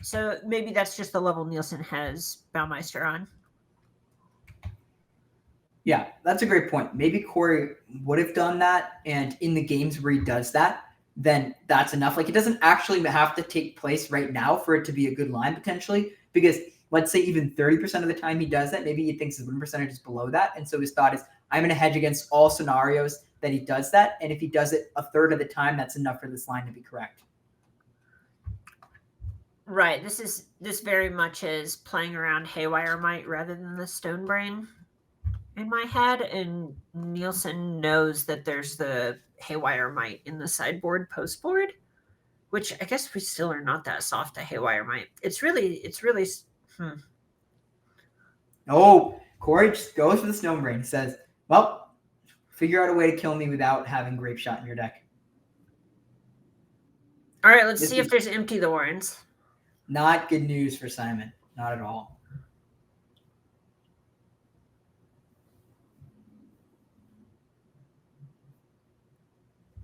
So maybe that's just the level Nielsen has Baumeister on. Yeah, that's a great point. Maybe Corey would have done that, and in the games where he does that, then that's enough. Like, it doesn't actually have to take place right now for it to be a good line, potentially, because let's say even 30% of the time he does that, maybe he thinks his win percentage is below that, and so his thought is, I'm going to hedge against all scenarios that he does that, and if he does it a third of the time, that's enough for this line to be correct. Right. This very much is playing around Haywire Might rather than the Stonebrain in my head, and Nielsen knows that there's the Haywire Might in the sideboard postboard, which I guess we still are not that soft to Haywire Might. It's really Oh, Corey just goes for the Stonebrain. He says, well, figure out a way to kill me without having Grape Shot in your deck. All right, let's see if there's Empty the Warrens. Not good news for Simon. Not at all.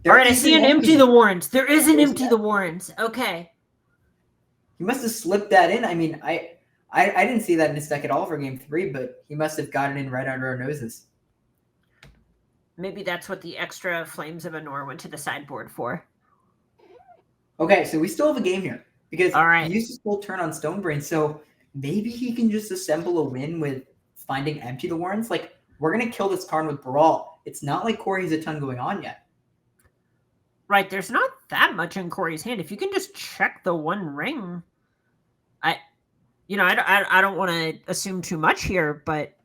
All right, I see an Empty the Warrens. There is an Empty the Warrens. Okay. He must have slipped that in. I mean, I didn't see that in his deck at all for game 3, but he must have gotten in right under our noses. Maybe that's what the extra Flames of Anor went to the sideboard for. Okay, so we still have a game here, because he used his full turn on Stonebrain, so maybe he can just assemble a win with finding Empty the Warrens. Like, we're going to kill this card with Brawl. It's not like Corey has a ton going on yet. Right, there's not that much in Corey's hand. If you can just check the One Ring, I don't want to assume too much here, but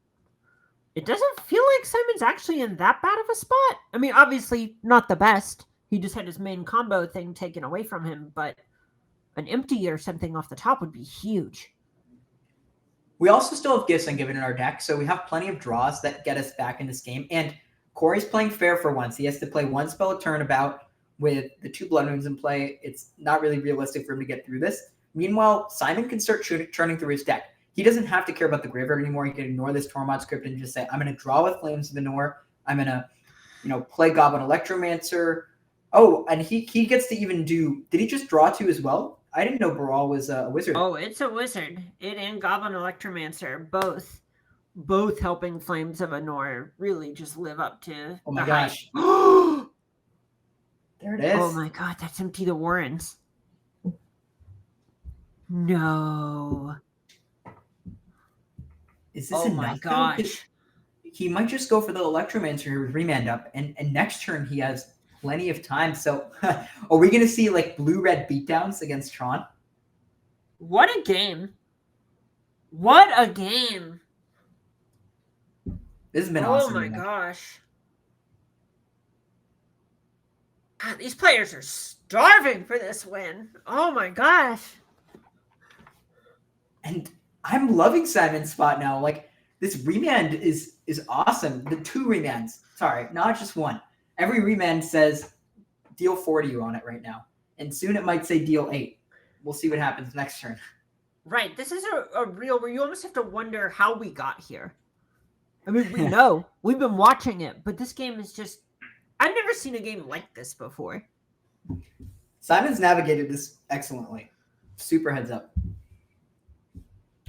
it doesn't feel like Simon's actually in that bad of a spot. I mean, obviously not the best. He just had his main combo thing taken away from him, but an Empty or something off the top would be huge. We also still have Gifts Ungiven in our deck, so we have plenty of draws that get us back in this game. And Corey's playing fair for once. He has to play one spell a turnabout with the 2 Blood Moons in play. It's not really realistic for him to get through this. Meanwhile, Simon can start churning through his deck. He doesn't have to care about the graveyard anymore. He can ignore this Tormod script and just say, I'm going to draw with Flames of Anor. I'm going to, play Goblin Electromancer. Oh, and he gets to even do... Did he just draw 2 as well? I didn't know Brawl was a wizard. Oh, it's a wizard. It and Goblin Electromancer, both helping Flames of Anor really just live up to Oh the my hype. gosh. There it Oh is. my god, that's Empty the Warrens. No. Is this Oh my enough though? 'Cause gosh. he might just go for the Electromancer with remand up, and next turn he has plenty of time. So are we gonna see like blue-red beatdowns against Tron? What a game. What a game. This has been Oh awesome. my gosh. God, these players are starving for this win. Oh my gosh. And I'm loving Simon's spot now. Like this remand is awesome. The 2 remands. Sorry, not just one. Every remand says deal 4 to you on it right now. And soon it might say deal 8. We'll see what happens next turn. Right. This is a real where you almost have to wonder how we got here. I mean, we know. We've been watching it, but this game is just I've never seen a game like this before. Simon's navigated this excellently. Super heads up.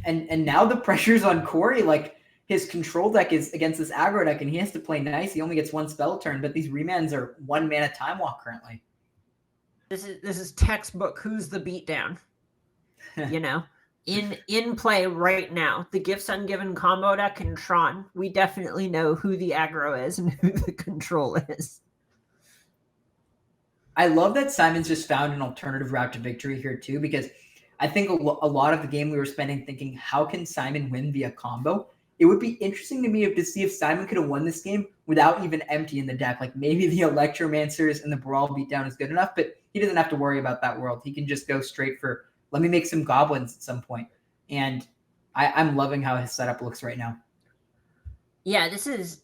And now the pressure's on Corey. Like his control deck is against this aggro deck, and he has to play nice. He only gets 1 spell turn, but these remands are 1 mana time walk currently. This is textbook who's the beatdown. You know? In play right now. The Gifts Ungiven combo deck and Tron. We definitely know who the aggro is and who the control is. I love that Simon's just found an alternative route to victory here too, because I think a lot of the game we were spending thinking, how can Simon win via combo? It would be interesting to me to see if Simon could have won this game without even emptying the deck. Like maybe the Electromancers and the Brawl beatdown is good enough, but he doesn't have to worry about that world. He can just go straight for, let me make some goblins at some point. And I'm loving how his setup looks right now. Yeah, this is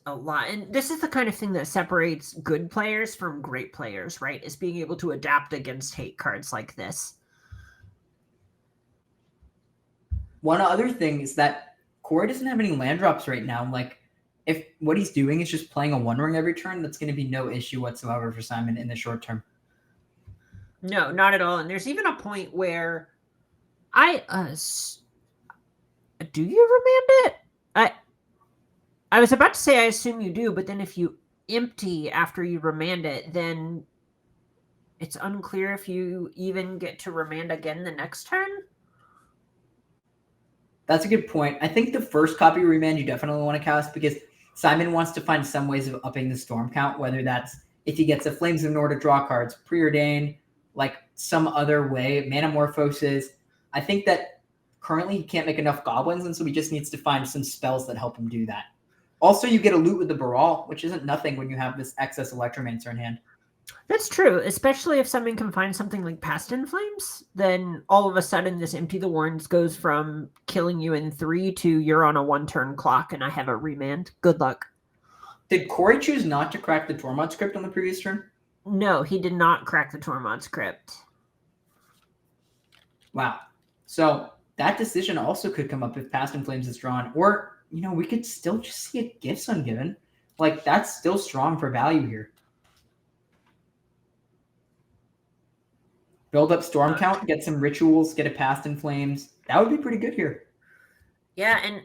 a lot. And this is the kind of thing that separates good players from great players, right? Is being able to adapt against hate cards like this. One other thing is that Corey doesn't have any land drops right now. Like, if what he's doing is just playing a One Ring every turn, that's going to be no issue whatsoever for Simon in the short term. No, not at all. And there's even a point where do you remand it? I was about to say I assume you do, but then if you empty after you remand it, then it's unclear if you even get to remand again the next turn. That's a good point. I think the first copy remand you definitely want to cast because Simon wants to find some ways of upping the storm count, whether that's if he gets a Flames of Nor to draw cards, Preordain, like some other way, Manamorphoses. I think that currently he can't make enough goblins, and so he just needs to find some spells that help him do that. Also, you get a loot with the Baral, which isn't nothing when you have this excess Electromancer in hand. That's true, especially if someone can find something like Past in Flames, then all of a sudden this Empty the Warrens goes from killing you in 3 to you're on a 1-turn clock and I have a remand. Good luck. Did Corey choose not to crack the Tormod script on the previous turn? No, he did not crack the Tormod script. Wow. So that decision also could come up if Past in Flames is drawn. Or, we could still just see a Gifts Ungiven. Like, that's still strong for value here. Build up storm count, get some rituals, get a Past in Flames. That would be pretty good here. Yeah, and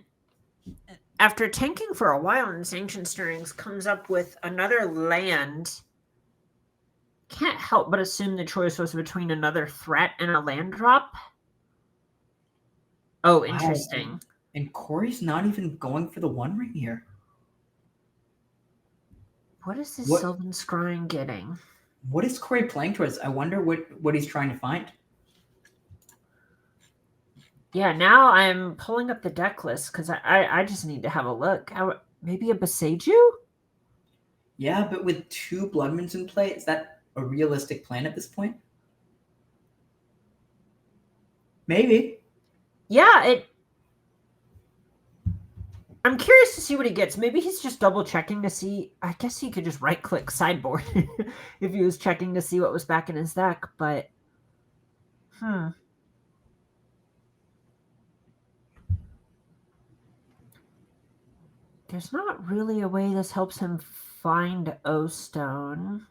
after tanking for a while in Sanctioned Stirrings, comes up with another land. Can't help but assume the choice was between another threat and a land drop. Oh, interesting. Wow. And Corey's not even going for the One Ring here. What is this Sylvan Scrying getting? What is Corey playing towards? I wonder what he's trying to find. Yeah, now I'm pulling up the deck list because I just need to have a look. Maybe a Beseiju? Yeah, but with 2 Blood Moons in play, is that a realistic plan at this point? Maybe. Yeah, I'm curious to see what he gets. Maybe he's just double checking to see. I guess he could just right click sideboard if he was checking to see what was back in his deck, but there's not really a way this helps him find O-Stone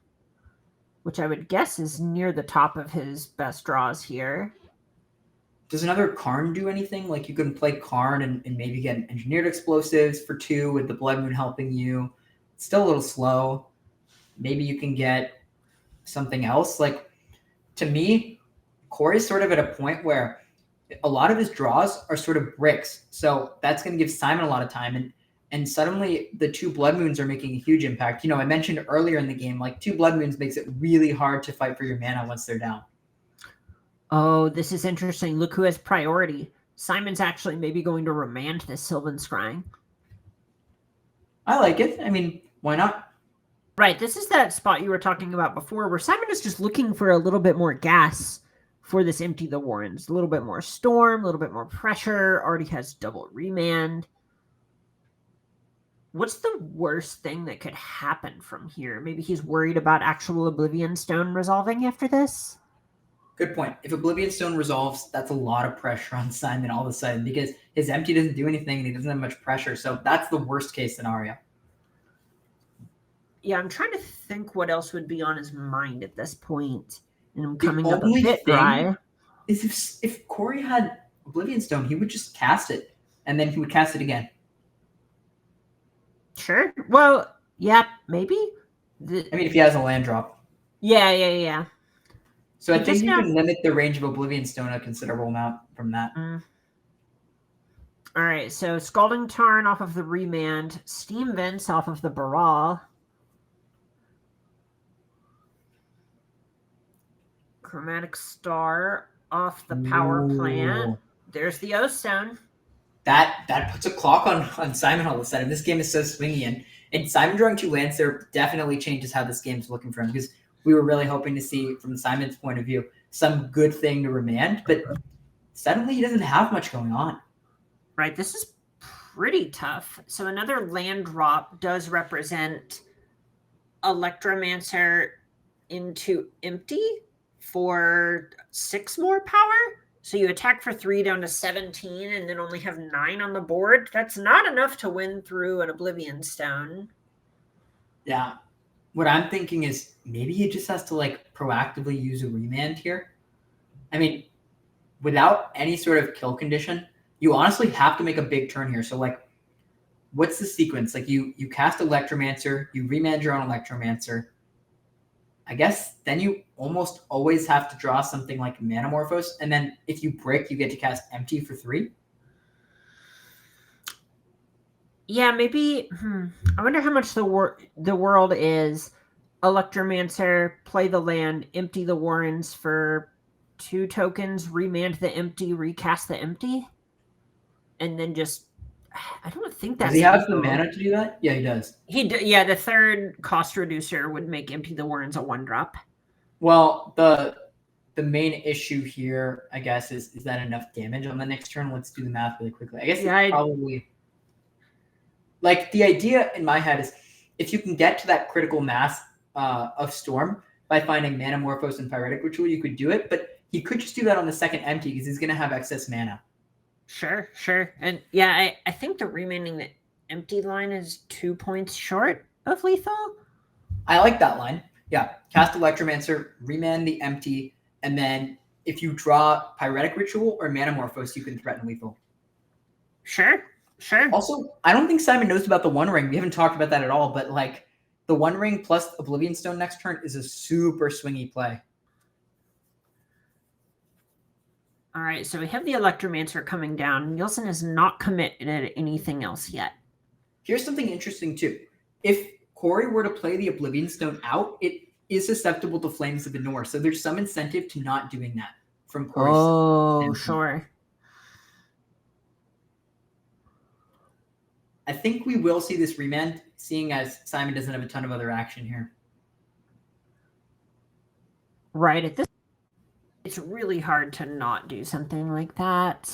which I would guess is near the top of his best draws here. Does another Karn do anything? Like you can play Karn and maybe get engineered explosives for 2 with the Blood Moon helping you. It's still a little slow. Maybe you can get something else. Like, to me, Corey's sort of at a point where a lot of his draws are sort of bricks. So that's going to give Simon a lot of time. And suddenly the 2 Blood Moons are making a huge impact. I mentioned earlier in the game, like 2 Blood Moons makes it really hard to fight for your mana once they're down. Oh, this is interesting. Look who has priority. Simon's actually maybe going to remand this Sylvan Scrying. I like it. I mean, why not? Right, this is that spot you were talking about before where Simon is just looking for a little bit more gas for this Empty the Warrens. A little bit more storm, a little bit more pressure, already has double remand. What's the worst thing that could happen from here? Maybe he's worried about actual Oblivion Stone resolving after this? Good point. If Oblivion Stone resolves, that's a lot of pressure on Simon all of a sudden because his Empty doesn't do anything and he doesn't have much pressure. So that's the worst case scenario. Yeah, I'm trying to think what else would be on his mind at this point. And I'm coming up a bit dry. Is if Corey had Oblivion Stone, he would just cast it and then he would cast it again. Sure. Well, yeah, maybe. If he has a land drop. Yeah. So I think you can limit the range of Oblivion Stone a considerable amount from that. All right, so Scalding Tarn off of the Remand, Steam Vents off of the Baral, Chromatic Star off the Power Plant. There's the O-Stone. That puts a clock on Simon all of a sudden. This game is so swingy, and Simon drawing 2 lands there definitely changes how this game's looking for him because we were really hoping to see, from Simon's point of view, some good thing to remand, but suddenly he doesn't have much going on. Right, this is pretty tough. So another land drop does represent Electromancer into Empty for 6 more power. So you attack for 3 down to 17 and then only have 9 on the board. That's not enough to win through an Oblivion Stone. Yeah. What I'm thinking is maybe he just has to proactively use a remand here. I mean, without any sort of kill condition, you honestly have to make a big turn here. So what's the sequence? You cast Electromancer, you remand your own Electromancer. I guess then you almost always have to draw something like Manamorphose, and then if you brick, you get to cast Empty for 3. Yeah, maybe. I wonder how much the world is Electromancer, play the land, empty the Warrens for 2 tokens, remand the Empty, recast the Empty, and then just. I don't think that's. Does he have the mana to do that? Yeah, he does. Yeah, the 3rd cost reducer would make Empty the Warrens a 1-drop. Well, the main issue here, I guess, is that enough damage on the next turn? Let's do the math really quickly. I guess probably. The idea in my head is if you can get to that critical mass of Storm by finding Manamorphose and Pyretic Ritual, you could do it. But he could just do that on the second Empty because he's going to have excess mana. Sure. And yeah, I think the remaining the Empty line is 2 points short of lethal. I like that line. Yeah. Cast Electromancer, remand the Empty, and then if you draw Pyretic Ritual or Manamorphose, you can threaten lethal. Sure. Also, I don't think Simon knows about the One Ring. We haven't talked about that at all, but the One Ring plus Oblivion Stone next turn is a super swingy play. All right, so we have the Electromancer coming down. Nielsen has not committed anything else yet. Here's something interesting, too. If Corey were to play the Oblivion Stone out, it is susceptible to Flames of the North, so there's some incentive to not doing that from Corey's standpoint. Sure. I think we will see this remand, seeing as Simon doesn't have a ton of other action here. Right, at this it's really hard to not do something like that.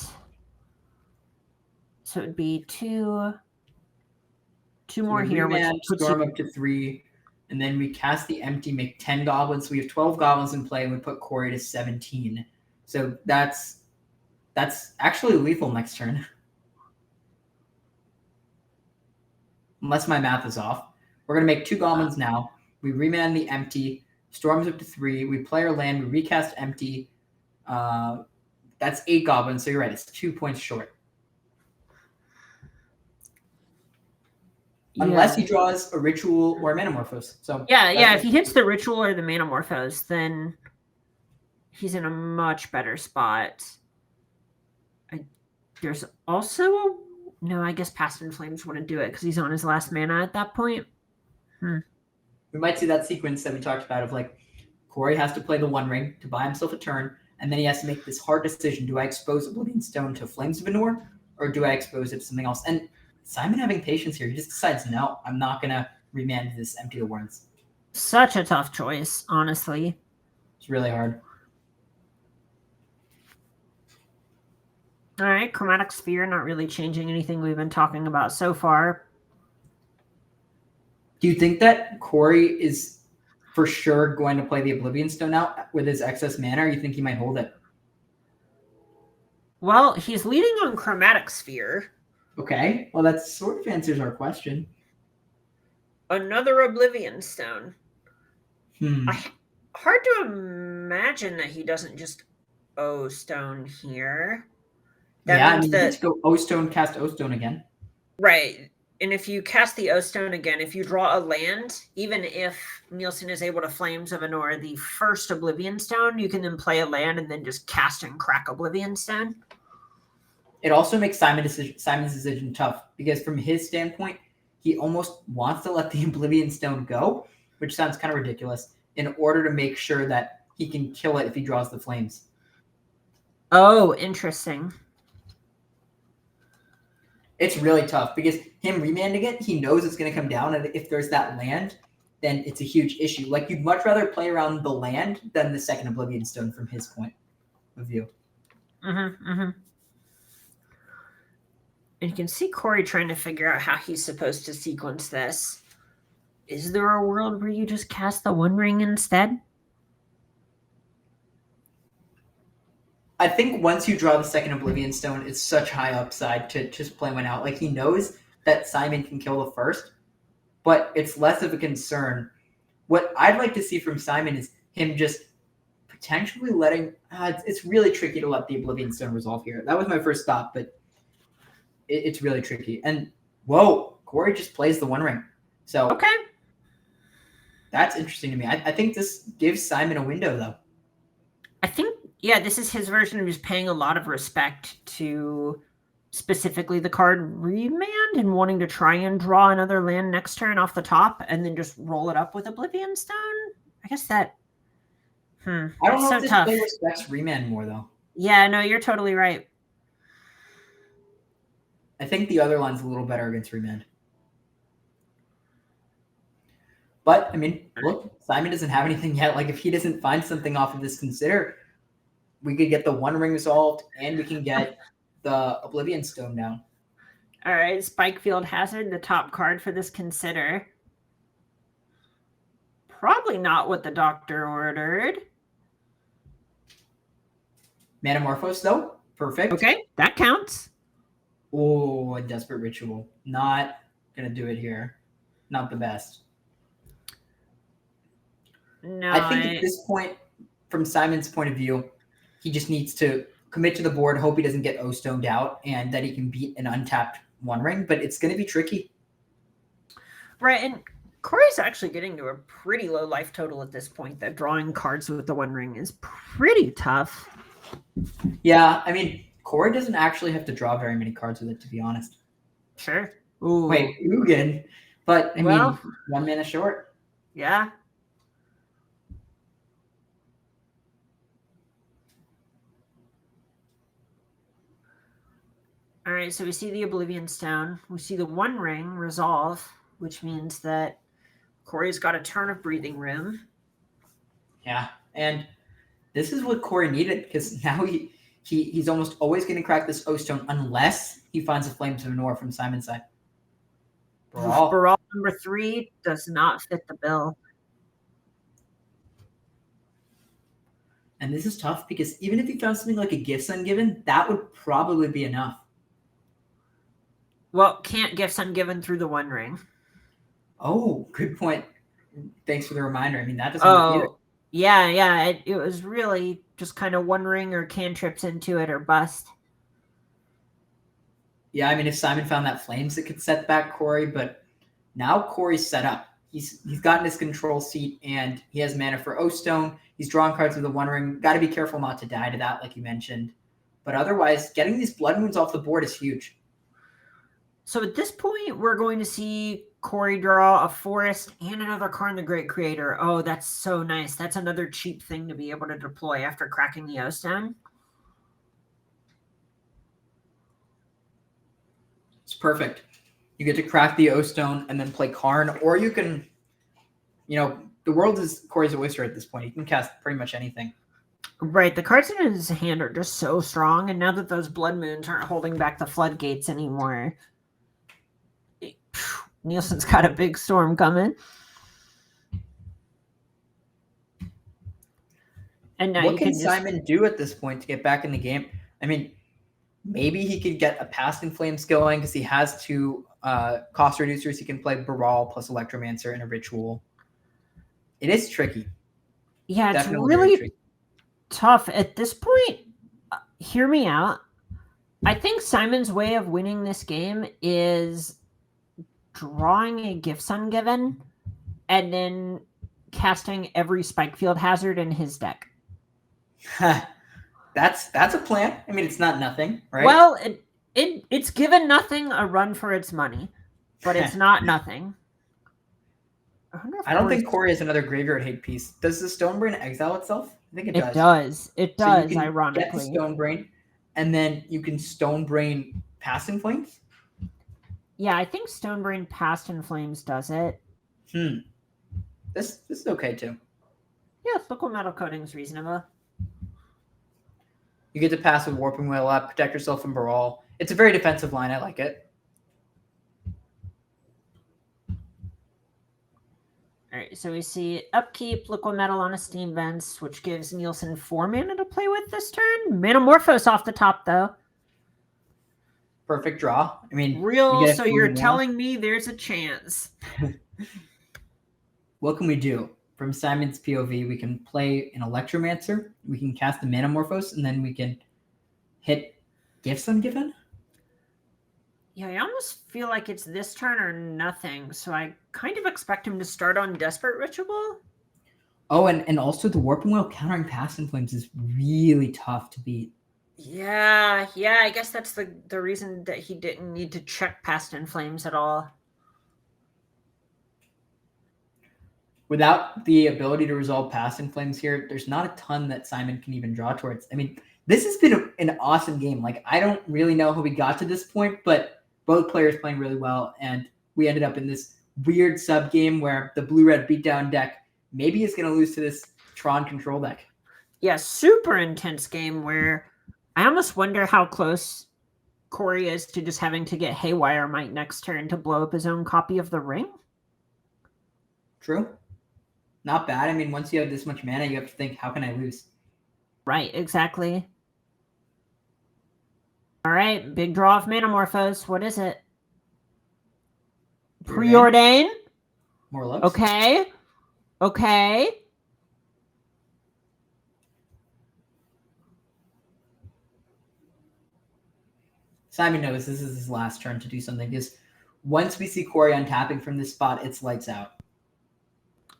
So it would be two more here. Remand, Storm up to 3, and then we cast the Empty, make 10 goblins. So we have 12 goblins in play, and we put Corey to 17. So that's actually lethal next turn. Unless my math is off. We're going to make 2 goblins now. We remand the Empty, Storm's up to 3. We play our land. We recast empty. That's 8 goblins. So you're right. It's 2 points short. Unless he draws a ritual or a Manamorphose. So yeah. If he hits the ritual or the Manamorphose, then he's in a much better spot. There's also no. I guess Past in Flames wouldn't do it because he's on his last mana at that point. We might see that sequence that we talked about of like Corey has to play the One Ring to buy himself a turn, and then he has to make this hard decision: do I expose Oblivion Stone to Flames of Anor, or do I expose it to something else? And Simon having patience here, he just decides, no, I'm not going to remand this Empty the Warrens. Such a tough choice, honestly. It's really hard. All right, Chromatic Sphere, not really changing anything we've been talking about so far. Do you think that Corey is for sure going to play the Oblivion Stone out with his excess mana, or you think he might hold it? Well, he's leading on Chromatic Sphere. Okay, well, that sort of answers our question. Another Oblivion Stone. Hard to imagine that he doesn't just O-Stone here. That means let's go O-Stone, cast O-Stone again. Right. And if you cast the O-Stone again, if you draw a land, even if Nielsen is able to Flames of Anor the first Oblivion Stone, you can then play a land and then just cast and crack Oblivion Stone. It also makes Simon's decision tough because from his standpoint, he almost wants to let the Oblivion Stone go, which sounds kind of ridiculous, in order to make sure that he can kill it if he draws the Flames. Oh, interesting. It's really tough because him remanding it, he knows it's going to come down, and if there's that land, then it's a huge issue. Like, you'd much rather play around the land than the second Oblivion Stone from his point of view. And you can see Corey trying to figure out how he's supposed to sequence this. Is there a world where you just cast the One Ring instead? I think once you draw the second Oblivion Stone, it's such high upside to just play one out. Like, he knows that Simon can kill the first, but it's less of a concern. What I'd like to see from Simon is him just potentially letting... it's really tricky to let the Oblivion Stone resolve here. That was my first thought, but it's really tricky. And, whoa, Corey just plays the One Ring. So, okay, that's interesting to me. I think this gives Simon a window, though. I think, yeah, this is his version of just paying a lot of respect to specifically the card Remand and wanting to try and draw another land next turn off the top and then just roll it up with Oblivion Stone. I guess that... I don't know if this play respects Remand more, though. Yeah, no, you're totally right. I think the other line's a little better against Remand. But, I mean, look, Simon doesn't have anything yet. Like, if he doesn't find something off of this Consider, we could get the One Ring resolved, and we can get the Oblivion Stone down. All right, Spikefield Hazard, the top card for this Consider. Probably not what the doctor ordered. Manamorphose, though. Perfect. Okay, that counts. Oh, a Desperate Ritual. Not going to do it here. Not the best. No, I think at this point, from Simon's point of view, he just needs to commit to the board, hope he doesn't get O-stoned out, and that he can beat an untapped One Ring, but it's going to be tricky. Right, and Corey's actually getting to a pretty low life total at this point, that drawing cards with the One Ring is pretty tough. Yeah, I mean, Corey doesn't actually have to draw very many cards with it, to be honest. Sure. Ooh. Wait, Ugin. But, I mean, 1 mana short. Yeah. All right, so we see the Oblivion Stone. We see the One Ring resolve, which means that Corey's got a turn of breathing room. Yeah, and this is what Corey needed, because now he's almost always going to crack this O-Stone unless he finds a Flames of Anor from Simon's side. Baral number 3 does not fit the bill. And this is tough, because even if he found something like a Gifts Ungiven, that would probably be enough. Well, can't Gifts Ungiven through the One Ring. Oh, good point. Thanks for the reminder. I mean, that doesn't work either. Yeah. It was really just kind of one ring or cantrips into it or bust. Yeah, I mean, if Simon found that Flames, it could set back Corey, but now Corey's set up. He's gotten his control seat, and he has mana for O-Stone. He's drawing cards with a One Ring. Got to be careful not to die to that, like you mentioned. But otherwise, getting these Blood Moons off the board is huge. So at this point, we're going to see Corey draw a Forest and another Karn the Great Creator. Oh, that's so nice. That's another cheap thing to be able to deploy after cracking the O-Stone. It's perfect. You get to crack the O-Stone and then play Karn, or you can, the world is Corey's oyster at this point. He can cast pretty much anything. Right, the cards in his hand are just so strong, and now that those Blood Moons aren't holding back the floodgates anymore, Nielsen's got a big storm coming. And now what can Simon do at this point to get back in the game? I mean, maybe he could get a Past in Flames going because he has two cost reducers. He can play Baral plus Electromancer in a ritual. It is tricky. Yeah, it's definitely really tough. At this point, hear me out. I think Simon's way of winning this game is drawing a Gifts Ungiven and then casting every Spikefield hazard in his deck. That's a plan. I mean, it's not nothing, right? Well, it's given nothing a run for its money, but it's not nothing. I don't think Corey has another graveyard hate piece. Does the Stonebrain exile itself? I think it does. It does. It does, so ironically. Get the Stonebrain, and then you can Stonebrain Past in Flames? Yeah, I think Stonebrain Past in Flames does it. This is okay, too. Yeah, Liquid Metal Coating's reasonable. You get to pass with Warping Wail up, protect yourself from Baral. It's a very defensive line. I like it. All right, so we see Upkeep, Liquid Metal on a Steam Vents, which gives Nielsen 4 mana to play with this turn. Manamorphose off the top, though. Perfect draw. I mean, so you're telling me there's a chance. What can we do? From Simon's POV, we can play an Electromancer, we can cast the Manamorphose, and then we can hit Gifts Ungiven? Yeah, I almost feel like it's this turn or nothing, so I kind of expect him to start on Desperate Ritual. Oh, and also the Warping Wail countering Past in Flames is really tough to beat. Yeah, I guess that's the reason that he didn't need to check Past in Flames at all. Without the ability to resolve Past in Flames here, there's not a ton that Simon can even draw towards. I mean, this has been an awesome game. Like, I don't really know how we got to this point, but both players playing really well, and we ended up in this weird sub game where the blue-red beatdown deck maybe is going to lose to this Tron control deck. Yeah, super intense game where I almost wonder how close Corey is to just having to get Haywire Might next turn to blow up his own copy of the ring. True. Not bad. I mean, once you have this much mana, you have to think, how can I lose? Right, exactly. All right, big draw of Manamorphose. What is it? Preordain? More looks. Okay. Simon knows this is his last turn to do something, because once we see Corey untapping from this spot, it's lights out.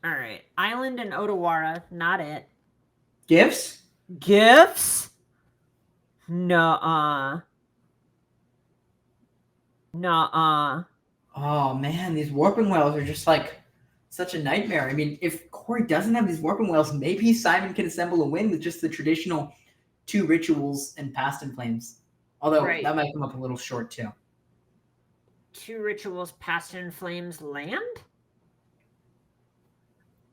All right. Island and Otawara, not it. Gifts? Nuh-uh. Oh, man, these Warping Wails are just like such a nightmare. I mean, if Corey doesn't have these Warping Wails, maybe Simon can assemble a win with just the traditional 2 rituals and Past in Flames. Although that might come up a little short, too. 2 rituals, Past in Flames, land?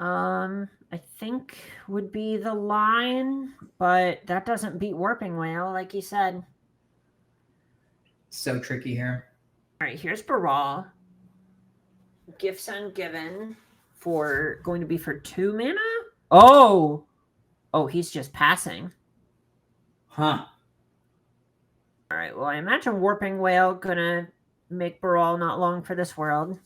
I think would be the line, but that doesn't beat Warping Wail, like you said. So tricky here. All right, here's Baral. Gifts Ungiven going to be for 2 mana? Oh, he's just passing. Huh. All right, well, I imagine Warping Wail gonna make Baral not long for this world.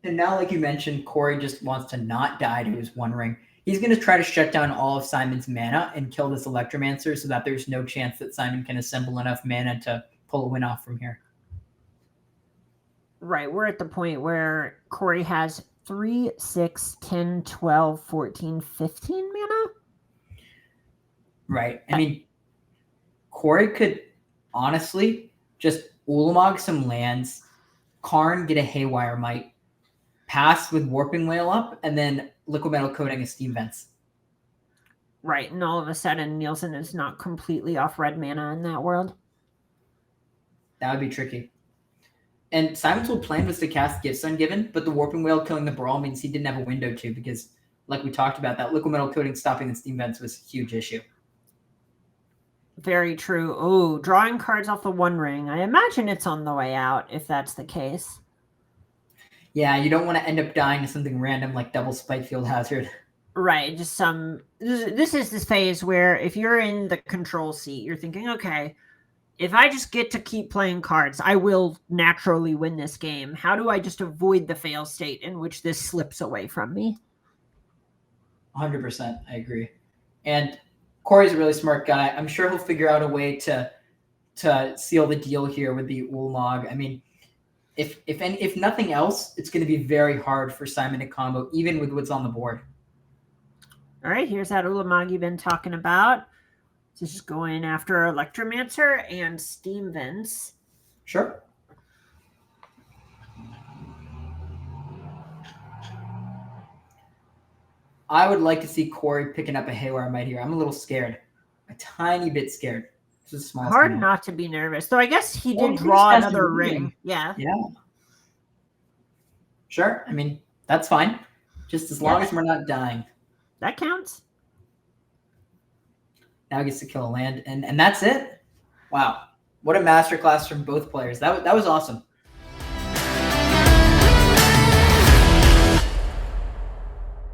And now, like you mentioned, Corey just wants to not die to his One Ring. He's going to try to shut down all of Simon's mana and kill this Electromancer so that there's no chance that Simon can assemble enough mana to pull a win off from here. Right, we're at the point where Corey has 3, 6, 10, 12, 14, 15 mana. Right. I mean, Corey could honestly just Ulamog some lands, Karn get a Haywire Might, pass with Warping Whale up, and then Liquid Metal Coating a Steam Vents. Right, and all of a sudden Nielsen is not completely off red mana in that world. That would be tricky. And Simon's whole plan was to cast Gifts Ungiven, but the Warping Whale killing the Brawl means he didn't have a window to, because, like we talked about, that Liquid Metal Coating stopping the Steam Vents was a huge issue. Very true. Oh, drawing cards off the One Ring. I imagine it's on the way out, if that's the case. Yeah, you don't want to end up dying to something random like double Spikefield Hazard. Right, just some... This is this phase where if you're in the control seat, you're thinking, okay, if I just get to keep playing cards, I will naturally win this game. How do I just avoid the fail state in which this slips away from me? 100%, I agree. And Corey's a really smart guy. I'm sure he'll figure out a way to seal the deal here with the Ulamog. I mean, if nothing else, it's going to be very hard for Simon to combo, even with what's on the board. All right, here's that Ulamog you've been talking about. This is going after Electromancer and Steam Vents. Sure. I would like to see Corey picking up a Haywire Might here. I'm a little scared. A tiny bit scared. This is small. Hard not to be nervous. Though I guess he did draw another ring. Yeah. Yeah. Sure. I mean, that's fine. Just as long as we're not dying. That counts. Now he gets to kill a land, and that's it. Wow. What a masterclass from both players. That was awesome.